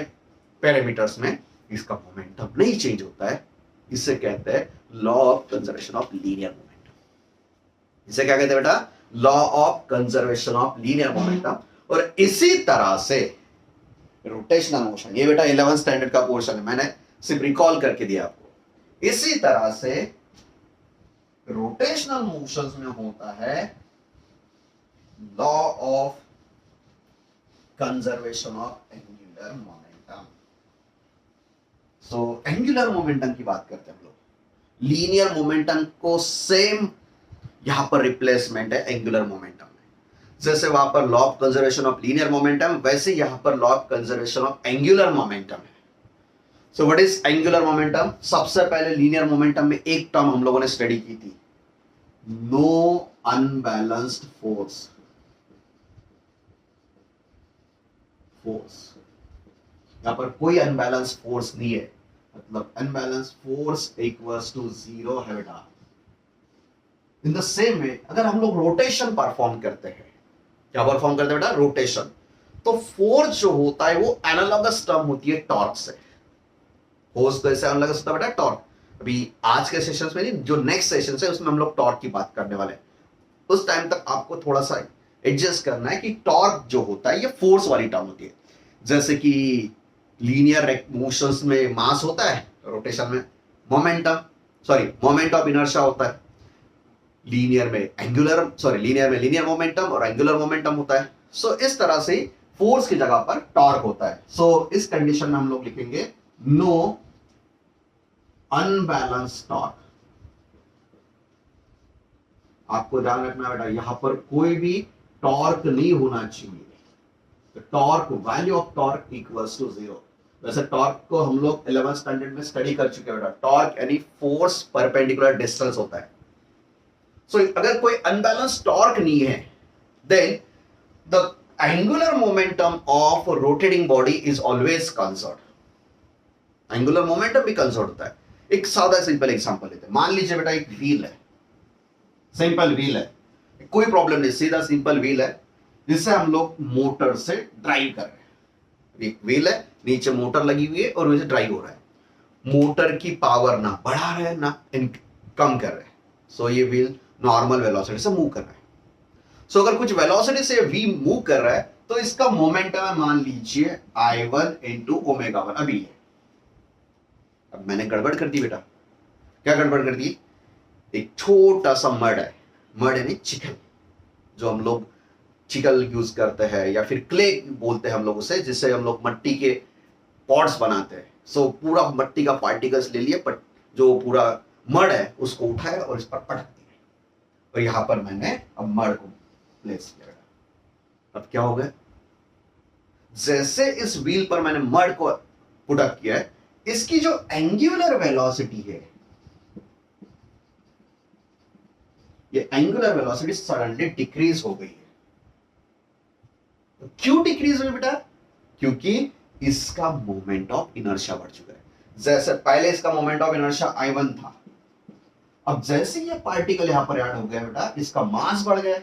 पैरामीटर्स में इसका मोमेंटम नहीं चेंज होता है। इसे कहते हैं law of conservation of linear momentum. इसे क्या कहते हैं बेटा? Law of conservation of linear momentum. और इसी तरह से रोटेशनल मोशन, ये बेटा 11th स्टैंडर्ड का पोर्शन है, मैंने सिर्फ रिकॉल करके दिया आपको। इसी तरह से रोटेशनल मोशंस में होता है law of conservation of angular momentum. So angular momentum की बात करते हैं हम लोग। लीनियर मोमेंटम को सेम यहां पर रिप्लेसमेंट है एंगुलर मोमेंटम में। जैसे वहां पर law of conservation of linear momentum, वैसे यहां पर law of conservation of angular momentum है। So what is angular momentum? सबसे पहले लीनियर मोमेंटम में एक टर्म हम लोगों ने स्टडी की थी, नो अनबैलेंस्ड फोर्स, यहां पर कोई अनबैलेंस फोर्स नहीं है, मतलब unbalance force equals to zero है बेटा। इन द सेम वे अगर हम लोग रोटेशन परफॉर्म करते हैं, क्या परफॉर्म करते हैं बेटा, रोटेशन, तो फोर्स जो होता है वो एनालॉगस टर्म होती है टॉर्क से। फोर्स कैसे एनालॉगस होता है बेटा, टॉर्क। अभी आज के सेशंस में नहीं, जो नेक्स्ट सेशन है उसमें हम लोग टॉर्क की बात करने वाले हैं। उस टाइम तक आपको थोड़ा सा एडजस्ट करना है कि टॉर्क जो होता है ये फोर्स वाली टर्म होती है। जैसे कि लीनियर मोशंस में मास होता है, रोटेशन में momentum, sorry moment of inertia होता है। लीनियर में लीनियर मोमेंटम और एंगुलर मोमेंटम होता है। सो इस तरह से फोर्स की जगह पर टॉर्क होता है। सो इस कंडीशन में हम लोग लिखेंगे नो अनबैलेंस टॉर्क। आपको ध्यान रखना बेटा, यहां पर कोई भी टॉर्क नहीं होना चाहिए। Torque, value of torque equals to zero. वैसे टॉर्क को हम लोग 11th स्टैंडर्ड में स्टडी कर चुके हैं बेटा। टॉर्क यानी फोर्स परपेंडिकुलर डिस्टेंस होता है। सो अगर कोई अनबैलेंस टॉर्क नहीं है, then the angular momentum of rotating body is always conserved. Angular momentum भी कंजर्व होता है। एक सादा सिंपल एग्जांपल लेते हैं। मान लीजिए बेटा एक व्हील है, सिंपल व्हील है, कोई प्रॉब्लम नहीं, सीधा सिंपल व्हील है जिसे हम लोग मोटर से ड्राइव कर रहे हैं। एक व्हील है, नीचे मोटर लगी हुई है और वैसे ड्राइव हो रहा है। मोटर की पावर ना बढ़ा रहा है ना कम कर रहे हैं। सो ये व्हील नॉर्मल वेलोसिटी से मूव कर रहा है। सो अगर कुछ वेलोसिटी से वी मूव कर रहा है तो इसका मोमेंटम है, मान लीजिए I1 इंटू ओमेगा 1। अभी है, अब मैंने गड़बड़ कर दी बेटा। क्या गड़बड़ कर दी? एक छोटा सा मड है, मड यानी चिकन, जो हम लोग चिकल यूज करते हैं या फिर क्ले बोलते हैं हम लोग उसे, जिससे हम लोग मिट्टी के पॉट्स बनाते हैं। सो पूरा मिट्टी का पार्टिकल्स ले लिए, बट जो पूरा मड है उसको उठाया और इस पर पटक दिया, और यहां पर मैंने अब मड को प्लेस किया। अब क्या हो गया? जैसे इस व्हील पर मैंने मड को पुटअप किया है, इसकी जो एंगुलर वेलोसिटी है, ये एंगुलर वेलोसिटी सडनली डिक्रीज हो गई है। तो क्यों डिक्रीज हुई बेटा? क्योंकि इसका मोमेंट ऑफ इनर्शिया बढ़ चुका है। जैसे पहले इसका मोमेंट ऑफ इनर्शिया I1 था, अब जैसे ये पार्टिकल यहां पर ऐड हो गया बेटा, इसका मास बढ़ गया।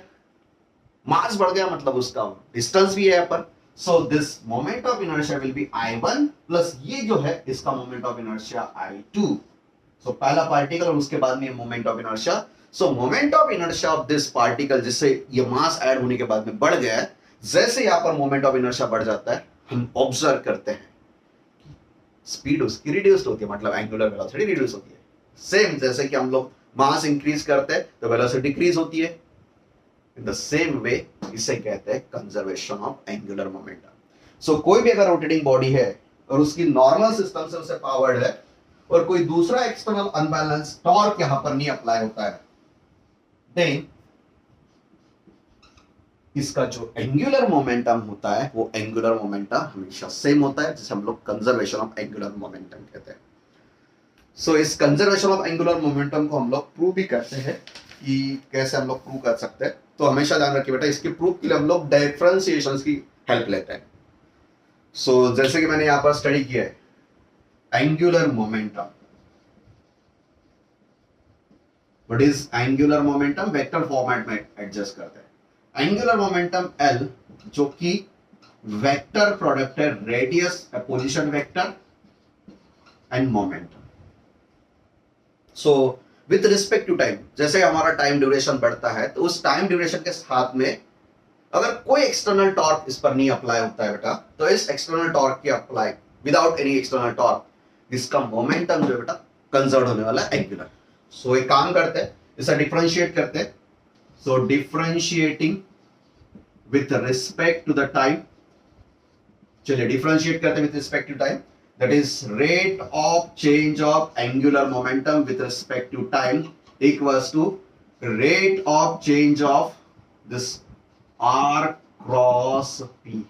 मास बढ़ गया मतलब उसका डिस्टेंस भी है यहां पर। So this moment of inertia will be I1 plus ये जो है इसका मोमेंट ऑफ इनर्शिया I2। सो पहला पार्टिकल और उसके बाद में moment of inertia. So moment of inertia of this particle, जिससे ये मास ऐड होने के बाद में बढ़ गया है, जैसे यहां पर मोमेंट ऑफ इनर्शिया बढ़ जाता है, हम ऑब्जर्व करते हैं स्पीड उसकी रिड्यूस होती है, मतलब एंगुलर वेलोसिटी रिड्यूस होती है। सेम जैसे कि हम लोग मास इंक्रीज करते हैं तो वेलोसिटी डिक्रीज होती है। इन द सेम वे इसे कहते हैं कंजर्वेशन ऑफ एंगुलर मोमेंटम। सो कोई भी अगर रोटेटिंग बॉडी है और उसकी नॉर्मल सिस्टम से उसे पावर्ड है और कोई दूसरा एक्सटर्नल अनबैलेंस टॉर्क यहां पर नहीं अप्लाई होता है, देन इसका जो एंगुलर मोमेंटम होता है वो एंगुलर मोमेंटम हमेशा सेम होता है, जिसे हम लोग कंजर्वेशन ऑफ एंगुलर मोमेंटम कहते हैं। सो इस कंजर्वेशन ऑफ एंगुलर मोमेंटम को हम लोग प्रूव भी करते हैं कि कैसे हम लोग प्रूव कर सकते हैं। तो हमेशा ध्यान रखिए बेटा, इसके प्रूफ के लिए हम लोग डिफरेंशिएशंस की हेल्प लेते हैं। सो जैसे कि मैंने यहां पर स्टडी किया है, angular momentum, what is angular momentum, vector format में एडजस्ट करते हैं। एंगुलर मोमेंटम L, जो कि वेक्टर प्रोडक्ट है radius, position vector and momentum. So with respect to time, जैसे हमारा टाइम ड्यूरेशन बढ़ता है तो उस टाइम ड्यूरेशन के साथ में अगर कोई एक्सटर्नल टॉर्क इस पर नहीं अप्लाई होता है बेटा, तो इस एक्सटर्नल टॉर्क की apply without any external torque, इसका मोमेंटम जो बेटा कंजर्व होने वाला है एंगुलर। सो एक काम करते हैं, इसे डिफरेंशिएट करते हैं। So differentiating with respect to the time, चलिए डिफरेंशिएट करते हैं with respect to time. That is rate of change of angular momentum with respect to time equals to rate of change of this R cross P।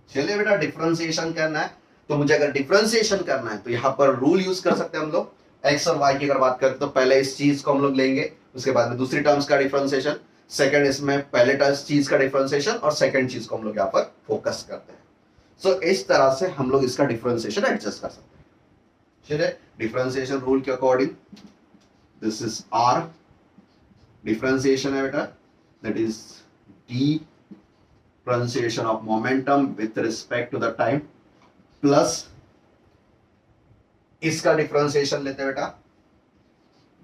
चलिए बेटा differentiation करना है, तो मुझे अगर डिफरेंशिएशन करना है तो यहां पर रूल यूज कर सकते हैं हम लोग। एक्स और वाई की अगर बात करें तो पहले इस चीज को हम लोग लेंगे उसके बाद में दूसरी टर्म्स का डिफरेंशिएशन, सेकंड इसमें पहले चीज का डिफरेंशिएशन और सेकंड चीज को हम लोग यहाँ पर फोकस करते हैं। सो इस तरह से हम लोग इसका डिफरेंशिएशन एडजस्ट कर सकते हैं। चलिए डिफरेंशिएशन रूल के according this is R differentiation है बेटा, that is differentiation of momentum with respect to the time plus इसका डिफरेंशिएशन लेते हैं बेटा,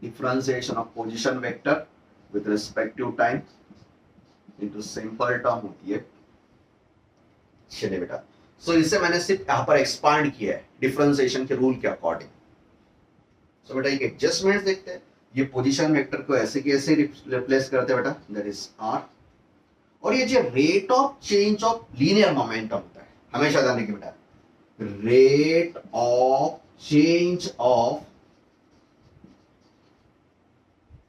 differentiation of position vector with respect to time into simple term होती है। चलिए बेटा, सो इसे मैंने सिर्फ यहां पर एक्सपांड किया है डिफरेंशिएशन के रूल के अकॉर्डिंग। सो बेटा एक एडजस्टमेंट देखते हैं, ये पोजीशन वेक्टर को ऐसे कैसे रिप्लेस करते हैं बेटा, दैट इज आर, और ये जो rate of change of linear momentum होता है, हमेशा ध्यान रखिए बेटा, रेट ऑफ चेंज ऑफ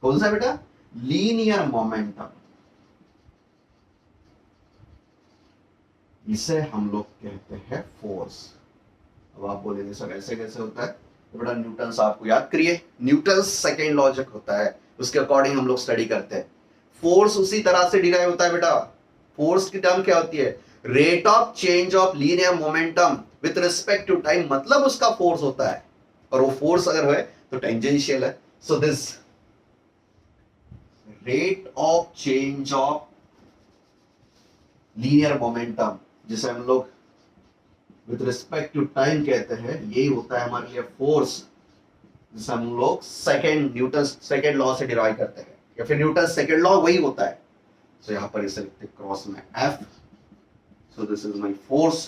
कौन सा बेटा, लीनियर मोमेंटम, इसे हम लोग कहते हैं फोर्स। अब आप बोलेंगे सर ऐसे कैसे होता है, तो बेटा न्यूटन आपको याद करिए, न्यूटन सेकेंड लॉ जो होता है उसके अकॉर्डिंग हम लोग स्टडी करते हैं। फोर्स उसी तरह से डिराइव होता है बेटा, फोर्स की टर्म क्या होती है, rate of change of linear momentum with respect to time, मतलब उसका फोर्स होता है, और वो फोर्स अगर है तो टेंजेंशियल है। So this rate of change of linear momentum, जिसे हम लोग विथ रिस्पेक्ट टू टाइम कहते हैं, यही होता है हमारे लिए फोर्स, जिसे हम लोग न्यूटन सेकेंड लॉ से डिराइव करते हैं, या फिर न्यूटन सेकेंड लॉ वही होता है। सो यहां पर इसे लिखते क्रॉस में F, so this is my force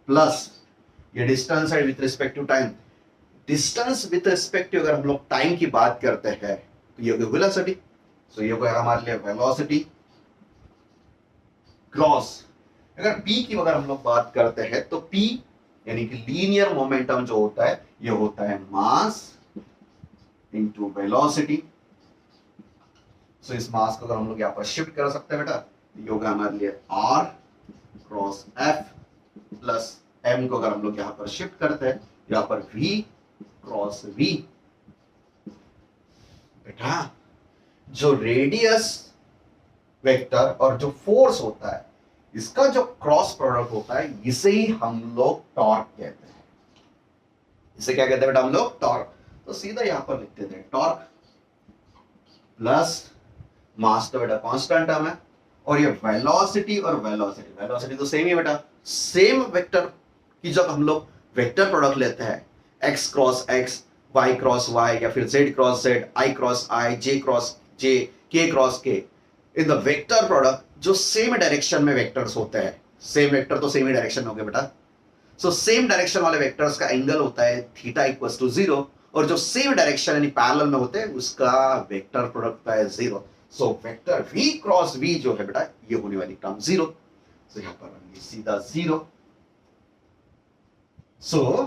plus ये डिस्टेंस है with respect to time, distance with respect to अगर हम लोग टाइम की बात करते हैं तो ये वेलोसिटी, सो ये होगा हमारे लिए वेलोसिटी क्रॉस, अगर P की अगर हम लोग बात करते हैं तो P यानी कि लीनियर मोमेंटम जो होता है ये होता है मास इनटू वेलोसिटी। सो इस मास को अगर हम लोग यहाँ पर शिफ्ट कर सकते हैं बेटा, ये होगा हमारे लिए R cross F plus M को अगर हम लोग यहाँ पर शिफ्ट करते हैं, यहाँ पर V क्रॉस V। बेटा जो रेडियस वेक्टर और जो फोर्स होता है इसका जो क्रॉस प्रोडक्ट होता है इसे ही हम लोग टॉर्क कहते हैं। इसे क्या कहते हैं बेटा हम लोग, टॉर्क। तो सीधा यहां पर लिख देते हैं टॉर्क प्लस मास तो बेटा कांस्टेंट टर्म है, और ये वेलोसिटी और वेलोसिटी तो सेम ही बेटा, सेम वेक्टर की जब हम लोग वेक्टर प्रोडक्ट लेते हैं x cross x, y cross y, या फिर z cross z, i cross i, j cross j, k cross k, in the vector product जो सेम डायरेक्शन में वेक्टर्स होते हैं, सेम वेक्टर तो सेम ही डायरेक्शन में होंगे बेटा, सो सेम डायरेक्शन वाले वेक्टर्स का एंगल होता है थीटा इक्वल्स टू 0, और जो सेम डायरेक्शन यानी पैरेलल में होते हैं उसका वेक्टर प्रोडक्ट होता है 0। So vector v cross v जो है बेटा ये होने वाली टर्म 0, सो यहां पर सीधा 0। So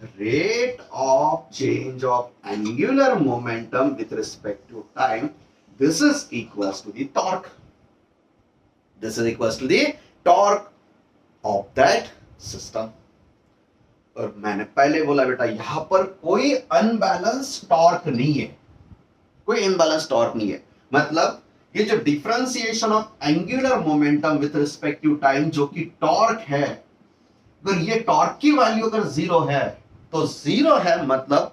rate of change of angular momentum with respect to time, this is equals to the torque, this is equals to the torque of that system। और मैंने पहले बोला बेटा यहां पर कोई अनबैलेंस टॉर्क नहीं है, कोई अनबैलेंस टॉर्क नहीं है, मतलब ये जो differentiation of angular momentum with respect to time जो कि टॉर्क है, अगर ये टॉर्क की वैल्यू अगर 0 है तो 0 है, मतलब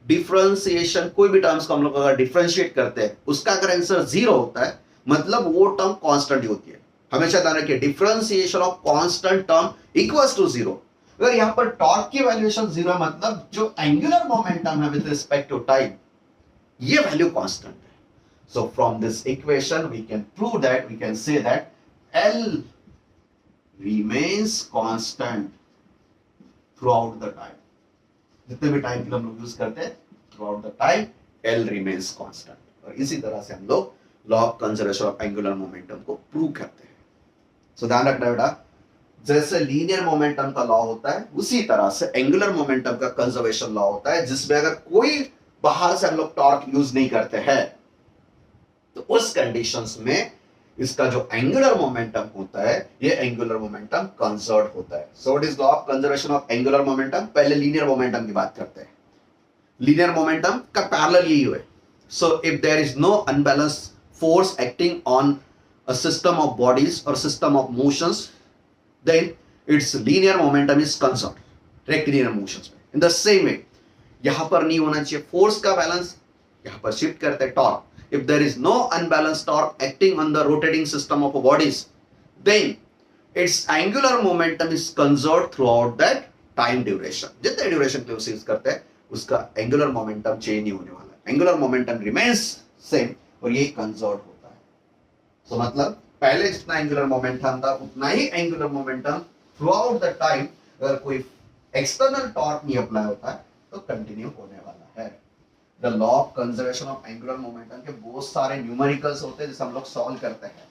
डिफरेंशिएशन कोई भी टर्म्स को हम लोग अगर डिफरेंशिएट करते हैं उसका अगर आंसर 0 होता है मतलब वो टर्म कांस्टेंट होती है। हमेशा ध्यान रखिए differentiation of constant term equals to 0। अगर यहां पर टॉर्क की वैल्यूएशन 0 है मतलब जो एंगुलर मोमेंटम है विद रिस्पेक्ट टू टाइम ये वैल्यू कांस्टेंट है। So from this equation we can prove that, we can say that L remains constant throughout the time, जितने भी टाइम के लिए हम लोग यूज करते हैं through the time L remains constant, और इसी तरह से हम लोग law of conservation of angular momentum को प्रूव करते हैं। सो ध्यान रखना बेटा, जैसे लीनियर मोमेंटम का लॉ होता है उसी तरह से एंगुलर मोमेंटम का कंजर्वेशन लॉ होता है, जिसमें अगर कोई बाहर से हम लोग टॉर्क यूज नहीं करते हैं तो उस कंडीशंस में इसका जो एंगुलर मोमेंटम होता है ये एंगुलर मोमेंटम कंजर्व होता है। So what is law of conservation of angular momentum, पहले लीनियर मोमेंटम की बात करते हैं। लीनियर मोमेंटम का पैरेलल यही है, So if there is no unbalanced force acting on a system of bodies or system of motions, then its linear momentum is conserved. Rectilinear motions में इन the same वे यहां पर नहीं होना चाहिए फोर्स का बैलेंस, यहां पर शिफ्ट करते हैं torque. If there is no unbalance torque acting on the rotating system of bodies, then its angular momentum is conserved throughout that time duration. जितने ड्यूरेशन के लिए यूज करते हैं उसका एंगुलर मोमेंटम चेंज नहीं होने वाला है. एंगुलर मोमेंटम रिमेन्स सेम और ये कंजर्व होता है. तो मतलब पहले जितना एंगुलर मोमेंटम था उतना ही angular momentum throughout the time. अगर कोई एक्सटर्नल टॉर्क नहीं अप्लाई होता है तो कंटिन्यू होने वाला है. The law of conservation of angular momentum के बहुत सारे न्यूमेरिकल्स होते हैं जिसे हम लोग सॉल्व करते हैं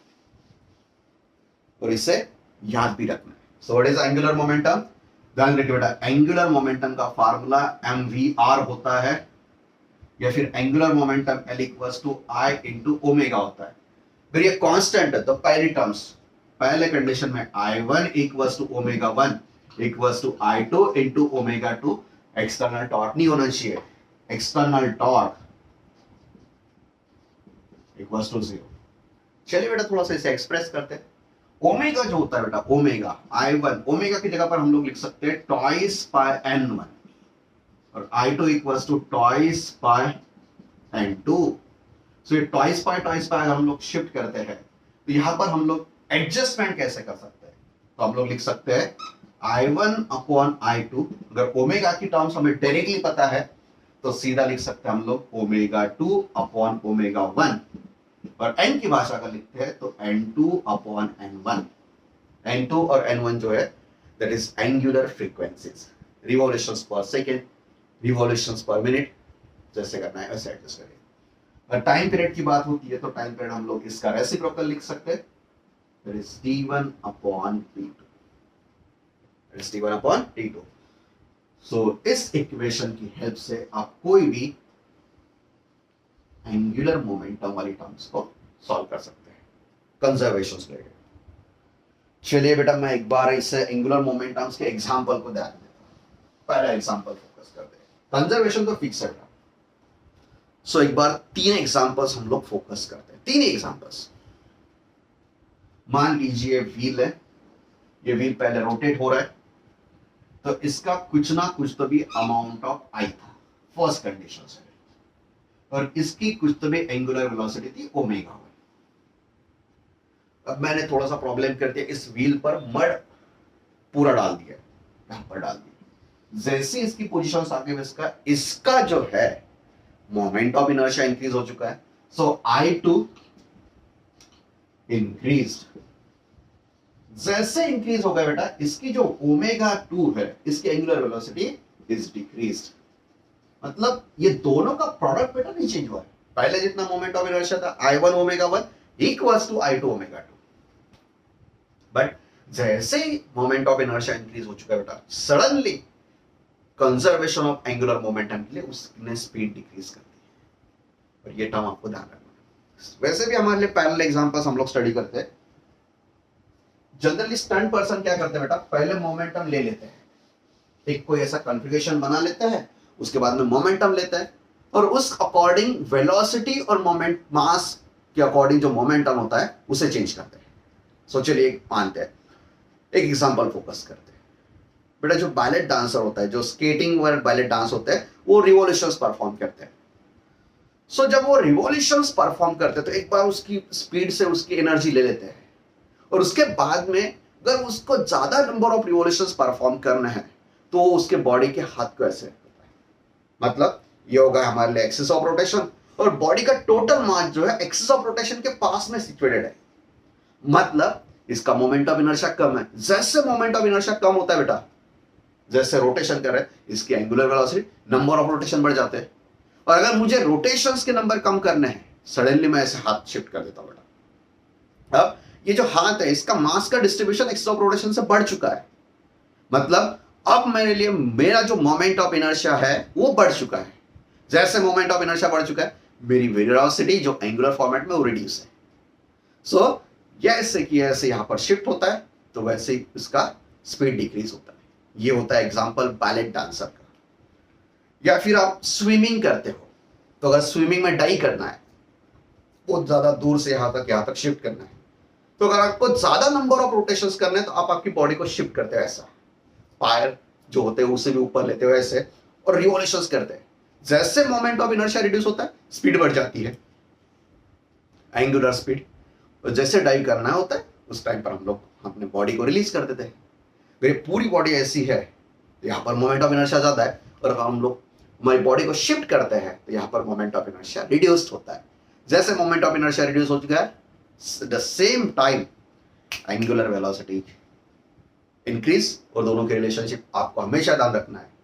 और इसे याद भी रखना है. So what is angular momentum? ध्यान रखिए बेटा, एंगुलर मोमेंटम का फार्मूला mvr होता है या फिर angular momentum L equals to I into omega होता है. फिर ये कांस्टेंट है तो पहली टर्म्स पहले कंडीशन में I1 equals to omega 1 equals to I2 into omega 2. External torque नहीं होना चाहिए. External torque equals to 0. चलिए बेटा थोड़ा सा इसे एक्सप्रेस करते हैं. ओमेगा जो होता है बेटा, ओमेगा I1, ओमेगा की जगह पर हम लोग लिख सकते हैं ट्वाइस पाई N1 और I2 equals to twice pi N2. So ये ट्वाइस पाई हम लोग शिफ्ट करते हैं तो यहां पर हम लोग एडजस्टमेंट कैसे कर सकते हैं? तो हम लोग लिख सकते हैं I1 अपॉन I2. अगर ओमेगा की टर्म्स हमें डायरेक्टली पता है तो सीधा लिख सकते हैं हम लोग ओमेगा 2 अपॉन ओमेगा 1 और n की भाषा का लिखते हैं तो n2 अपॉन n1. n2 और n1 जो है that is angular frequencies, revolutions पर सेकेंड, रिवॉल्यूशंस पर मिनट. जैसे करना है वैसे एडजस्ट करें. और टाइम पीरियड की बात होती है तो टाइम पीरियड हम लोग इसका रेसिप्रोकल लिख सकते हैं that is t1 upon t2. That is t1 upon t2. सो इस इक्वेशन की हेल्प से आप कोई भी एंगुलर मोमेंटम वाली टर्म्स को सॉल्व कर सकते हैं कंजर्वेशंस रिलेटेड. चलिए बेटा मैं एक बार इस एंगुलर मोमेंटम्स के एग्जांपल को ध्यान देता हूं. पहला एग्जांपल फोकस करते हैं. कंजर्वेशन तो फिक्स है. सो एक बार 3 एग्जांपल्स हम लोग फोकस करते हैं. 3 एग्जांपल्स. मान लीजिए व्हील है, ये व्हील पहले रोटेट हो रहा है तो इसका कुछ ना कुछ तो भी अमाउंट ऑफ आई था फर्स्ट कंडीशन से और इसकी कुछ तो भी एंगुलर वेलोसिटी थी ओमेगा. अब मैंने थोड़ा सा प्रॉब्लम कर दिया, इस व्हील पर मड पूरा डाल दिया, यहां पर डाल दिया. जैसे इसकी पोजीशन आगे इसका जो है मोमेंट ऑफ इनर्शिया इंक्रीज हो चुका है. सो I2 इंक्रीज्ड. जैसे इंक्रीज हो गया बेटा इसकी जो ओमेगा 2 है इसकी एंगुलर वेलोसिटी इज डिक्रीज्ड. मतलब ये दोनों का प्रोडक्ट बेटा नहीं चेंज हुआ है. पहले जितना मोमेंट ऑफ इनर्शिया था I1 omega 1 equals to I2 omega 2. But जैसे ही मोमेंट ऑफ इनर्शिया इंक्रीज हो चुका है बेटा suddenly conservation of angular momentum के लिए उसने स्पीड डिक्रीज कर दी. और ये टर्म आपको ध्यान रखना है. वैसे भी हमारे लिए पैरेलल एग्जांपल्स हम लोग स्टडी करते हैं. जनरली स्टंट पर्सन क्या करते हैं बेटा, पहले मोमेंटम ले लेते हैं, एक कोई ऐसा कॉन्फ़िगरेशन बना लेते हैं, उसके बाद में मोमेंटम लेते हैं और उस अकॉर्डिंग वेलोसिटी और मोमेंट मास के अकॉर्डिंग जो मोमेंटम होता है उसे चेंज करते हैं. सो चलिए मानते हैं एक एग्जांपल फोकस करते हैं. बेटा जो बैलेट डांसर होता है, जो स्केटिंग वाले बैलेट डांस होते हैं वो रिवॉल्यूशंस परफॉर्म करते हैं. सो जब वो रिवॉल्यूशंस परफॉर्म करते हैं तो एक बार उसकी स्पीड से उसकी एनर्जी ले लेते हैं और उसके बाद में अगर उसको ज्यादा नंबर ऑफ रिवॉल्यूशंस परफॉर्म करना है तो उसके बॉडी के हाथ को ऐसे होता है. मतलब ये होगा हमारे लिए एक्सिस ऑफ रोटेशन और बॉडी का टोटल मास जो है एक्सिस ऑफ रोटेशन के पास में सिचुएटेड है. मतलब इसका मोमेंट ऑफ इनर्शिया कम है. जैसे मोमेंट ऑफ इनर्शिया कम होता है बेटा, जैसे रोटेशन कर रहे हैं इसकी angular velocity number of rotation बढ़ जाते हैं. और अगर मुझे रोटेशंस के नंबर कम करने हैं सडनली मैं ऐसे हाथ शिफ्ट कर देता हूं बेटा. अब ये जो हाथ है इसका मास का डिस्ट्रीब्यूशन एक्सिस ऑफ रोटेशन से बढ़ चुका है. मतलब अब मेरे लिए मेरा जो मोमेंट ऑफ इनर्शिया है वो बढ़ चुका है. जैसे मोमेंट ऑफ इनर्शिया बढ़ चुका है मेरी वेलोसिटी जो एंगुलर फॉर्मेट में वो रिड्यूस है. सो जैसे कि ऐसे यहां पर शिफ्ट होता है तो वैसे ही इसका स्पीड डिक्रीज होता है. ये होता है एग्जांपल बैलेट डांसर का. या फिर आप स्विमिंग करते हो तो अगर स्विमिंग में डाई करना है, बहुत ज्यादा दूर से यहाँ तक शिफ्ट करना है, तो अगर आपको ज्यादा नंबर ऑफ रोटेशंस करने हैं तो आप आपकी बॉडी को शिफ्ट करते हैं ऐसा, पैर जो होते हैं उसे भी ऊपर लेते हो ऐसे, और रिवॉल्यूशंस करते हैं। जैसे मोमेंट ऑफ इनर्शिया रिड्यूस होता है, स्पीड बढ़ जाती है, एंगुलर स्पीड। और जैसे डाइव करना होता है उस टाइम पर हम लोग अपने बॉडी को रिलीज कर देते हैं। मेरी पूरी बॉडी ऐसी है, यहाँ पर मोमेंट ऑफ इनर्शिया ज्यादा है, और हम लोग हमारी बॉडी को शिफ्ट करते हैं तो यहाँ पर मोमेंट ऑफ इनर्शिया रिड्यूस्ड होता है। जैसे मोमेंट ऑफ इनर्शिया रिड्यूस हो चुका है, the same time angular velocity increase. और दोनों के रिलेशनशिप आपको हमेशा ध्यान रखना है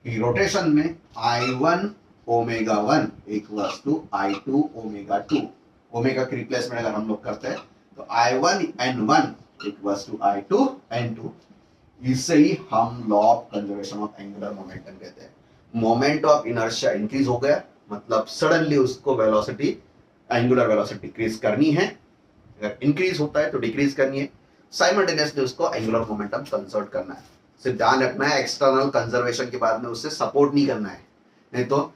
कि रोटेशन में I1 omega 1 equals to I2 omega 2। Omega की रिप्लेसमेंट अगर हम लोग करते हैं तो I1 N1 equals to I2 N2। इससे ही हम law of conservation of angular momentum कहते हैं। मोमेंट ऑफ इनर्शिया इंक्रीज हो गया, मतलब सडनली उसको वेलोसिटी, एंगुलर वेलोसिटी डिक्रीज करनी है। अगर इंक्रीज होता है तो डिक्रीज करनी है। साइमल्टेनियसली उसको एंगुलर मोमेंटम कंजर्व करना है। सिर्फ ध्यान रखना है एक्सटर्नल कंजर्वेशन के बाद में उससे सपोर्ट नहीं करना है, नहीं तो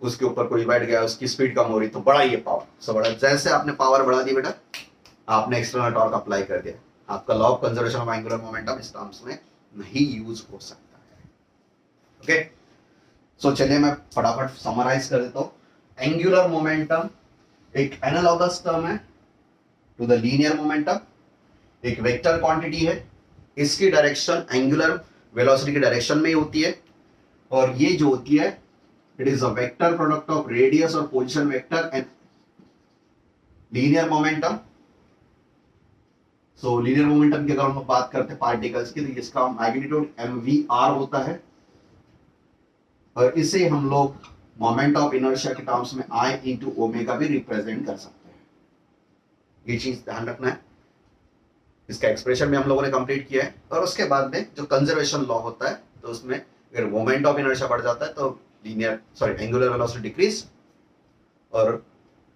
उसके ऊपर कोई बैठ गया, उसकी स्पीड कम हो रही तो बढ़ाइए पावर। सो बड़ा जैसे आपने पावर बढ़ा दी बेटा, आपने एक्सटर्नल टॉर्क अप्लाई कर दिया, आपका law of conservation of angular momentum इस टर्म्स में नहीं यूज हो सकता है। ओके, सो चलिए मैं फटाफट समराइज कर देता हूँ। एंगुलर मोमेंटम एक एनालॉगस टर्म है टू द लीनियर मोमेंटम, एक वेक्टर क्वांटिटी है, इसकी डायरेक्शन एंगुलर वेलोसिटी की डायरेक्शन में ही होती है, और ये जो होती है it is a vector product of radius और position vector and linear momentum. So linear momentum की अगर हम बात करते हैं पार्टिकल्स की, तो इसका मैग्नीट्यूड mvr होता है, और इसे हम लोग मोमेंट ऑफ इनर्शिया के टर्म्स में I इंटू ओमेगा भी रिप्रेजेंट कर सकते हैं। ये चीज ध्यान रखना है। इसका एक्सप्रेशन भी हम लोगों ने कंप्लीट किया है। और उसके बाद में जो कंजर्वेशन लॉ होता है, तो उसमें अगर मोमेंट ऑफ इनर्शिया बढ़ जाता है तो एंगुलर वेलोसिटी डिक्रीज, और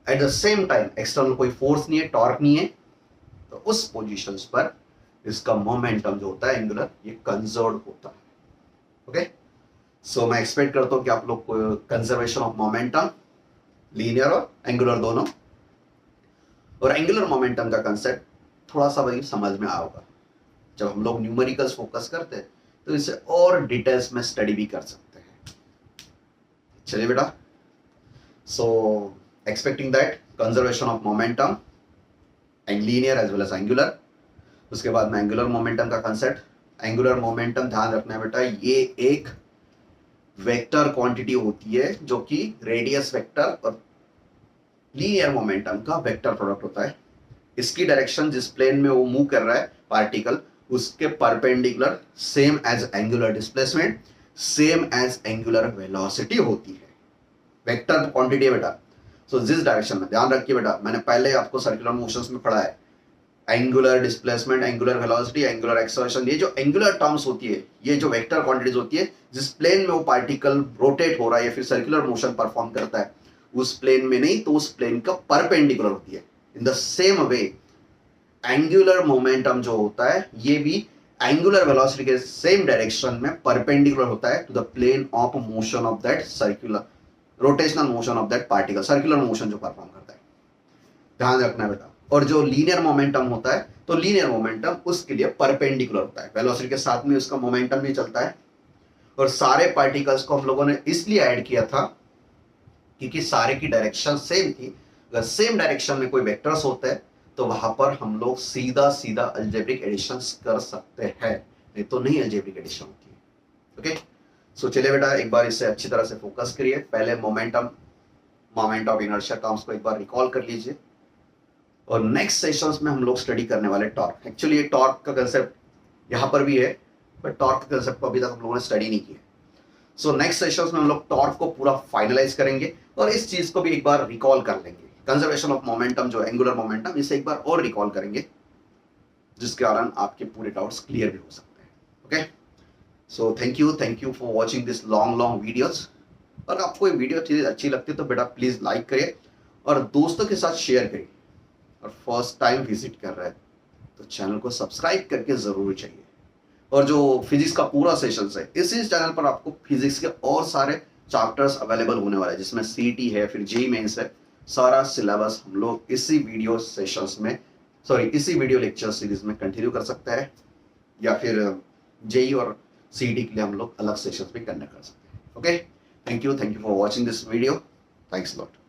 at the same time external कोई फोर्स नहीं है, टॉर्क नहीं है, तो उस पोजीशंस पर इसका मोमेंटम जो होता है एंगुलर, ये कंजर्व होता है। ओके, सो मैं एक्सपेक्ट करता हूं कि आप लोग को कंजर्वेशन ऑफ मोमेंटम, लीनियर और एंगुलर दोनों, और एंगुलर मोमेंटम का कंसेप्ट थोड़ा सा वही समझ में आया होगा। जब हम लोग न्यूमेरिकल्स फोकस करते हैं तो इसे और डिटेल्स में स्टडी भी कर सकते हैं। चलिए बेटा, so expecting that conservation of momentum and linear as well as angular. उसके बाद में एंगुलर मोमेंटम का कंसेप्ट। एंगुलर मोमेंटम ध्यान रखना है बेटा, ये एक वेक्टर क्वांटिटी होती है जो कि रेडियस वेक्टर और लीनियर मोमेंटम का वेक्टर प्रोडक्ट होता है। इसकी डायरेक्शन जिस प्लेन में वो मूव कर रहा है पार्टिकल, उसके perpendicular same as angular displacement, same as angular velocity होती है। वेक्टर क्वांटिटी है बेटा। सो जिस डायरेक्शन में, ध्यान रखिए बेटा, मैंने पहले आपको सर्कुलर मोशंस में पढ़ा है, angular displacement, angular velocity, angular acceleration. ये जो एंगुलर टर्म्स होती है, ये जो वेक्टर क्वांटिटीज होती है, जिस प्लेन में वो पार्टिकल रोटेट हो रहा है या फिर सर्कुलर मोशन परफॉर्म करता है, उस प्लेन में नहीं तो उस प्लेन का परपेंडिकुलर होती है। In the same way angular momentum जो होता है, ये भी एंगुलर वेलोसिटी के सेम डायरेक्शन में परपेंडिकुलर होता है to the plane of motion of that circular rotational motion of that particle, circular motion जो परफॉर्म करता है। ध्यान रखना बेटा। और जो लीनियर मोमेंटम होता है, तो लीनियर मोमेंटम उसके लिए परपेंडिकुलर होता है, वेलोसिटी के साथ में उसका मोमेंटम भी चलता है। और सारे पार्टिकल्स को हम लोगों ने इसलिए ऐड किया था क्योंकि सारे की डायरेक्शन सेम थी। अगर सेम डायरेक्शन में कोई वेक्टर्स होते हैं तो वहां पर हम लोग सीधा सीधा अलजेब्रिक एडिशन कर सकते हैं, नहीं तो नहीं अलजेब्रिक एडिशन होती है। ओके, सो चलिए बेटा, एक बार इससे अच्छी तरह से फोकस करिए। पहले momentum, moment of inertia terms को एक बार रिकॉल कर लीजिए, और नेक्स्ट सेशंस में हम लोग स्टडी करने वाले टॉर्क। एक्चुअली ये टॉर्क का कंसेप्ट यहाँ पर भी है, बट टॉर्क के कंसेप्ट को अभी तक हम लोगों ने स्टडी नहीं किया। सो नेक्स्ट सेशंस में हम लोग टॉर्क को पूरा फाइनलाइज करेंगे और इस चीज को भी एक बार रिकॉल कर लेंगे। कंजर्वेशन ऑफ मोमेंटम जो एंगुलर मोमेंटम, इसे एक बार और रिकॉल करेंगे, जिसके कारण आपके पूरे डाउट्स क्लियर भी हो सकते हैं। Okay, so thank you for watching this long videos. और आपको ये वीडियो अच्छी लगती है तो बेटा प्लीज लाइक करिए और दोस्तों के साथ शेयर करिए। और फर्स्ट टाइम विजिट कर रहे हैं तो चैनल को सब्सक्राइब करके जरूर चाहिए। और जो फिजिक्स का पूरा सेशन है, इसी चैनल पर आपको फिजिक्स के और सारे चैप्टर्स अवेलेबल होने वाला है, जिसमें सीटी है, फिर जेईई मेंस है। सारा सिलेबस हम लोग इसी वीडियो सेशंस में, इसी वीडियो लेक्चर सीरीज में कंटिन्यू कर सकते हैं, या फिर जेईई और सीटी के लिए हम लोग अलग सेशंस भी करने कर सकते हैं। Okay, thank you for watching this video, thanks lot.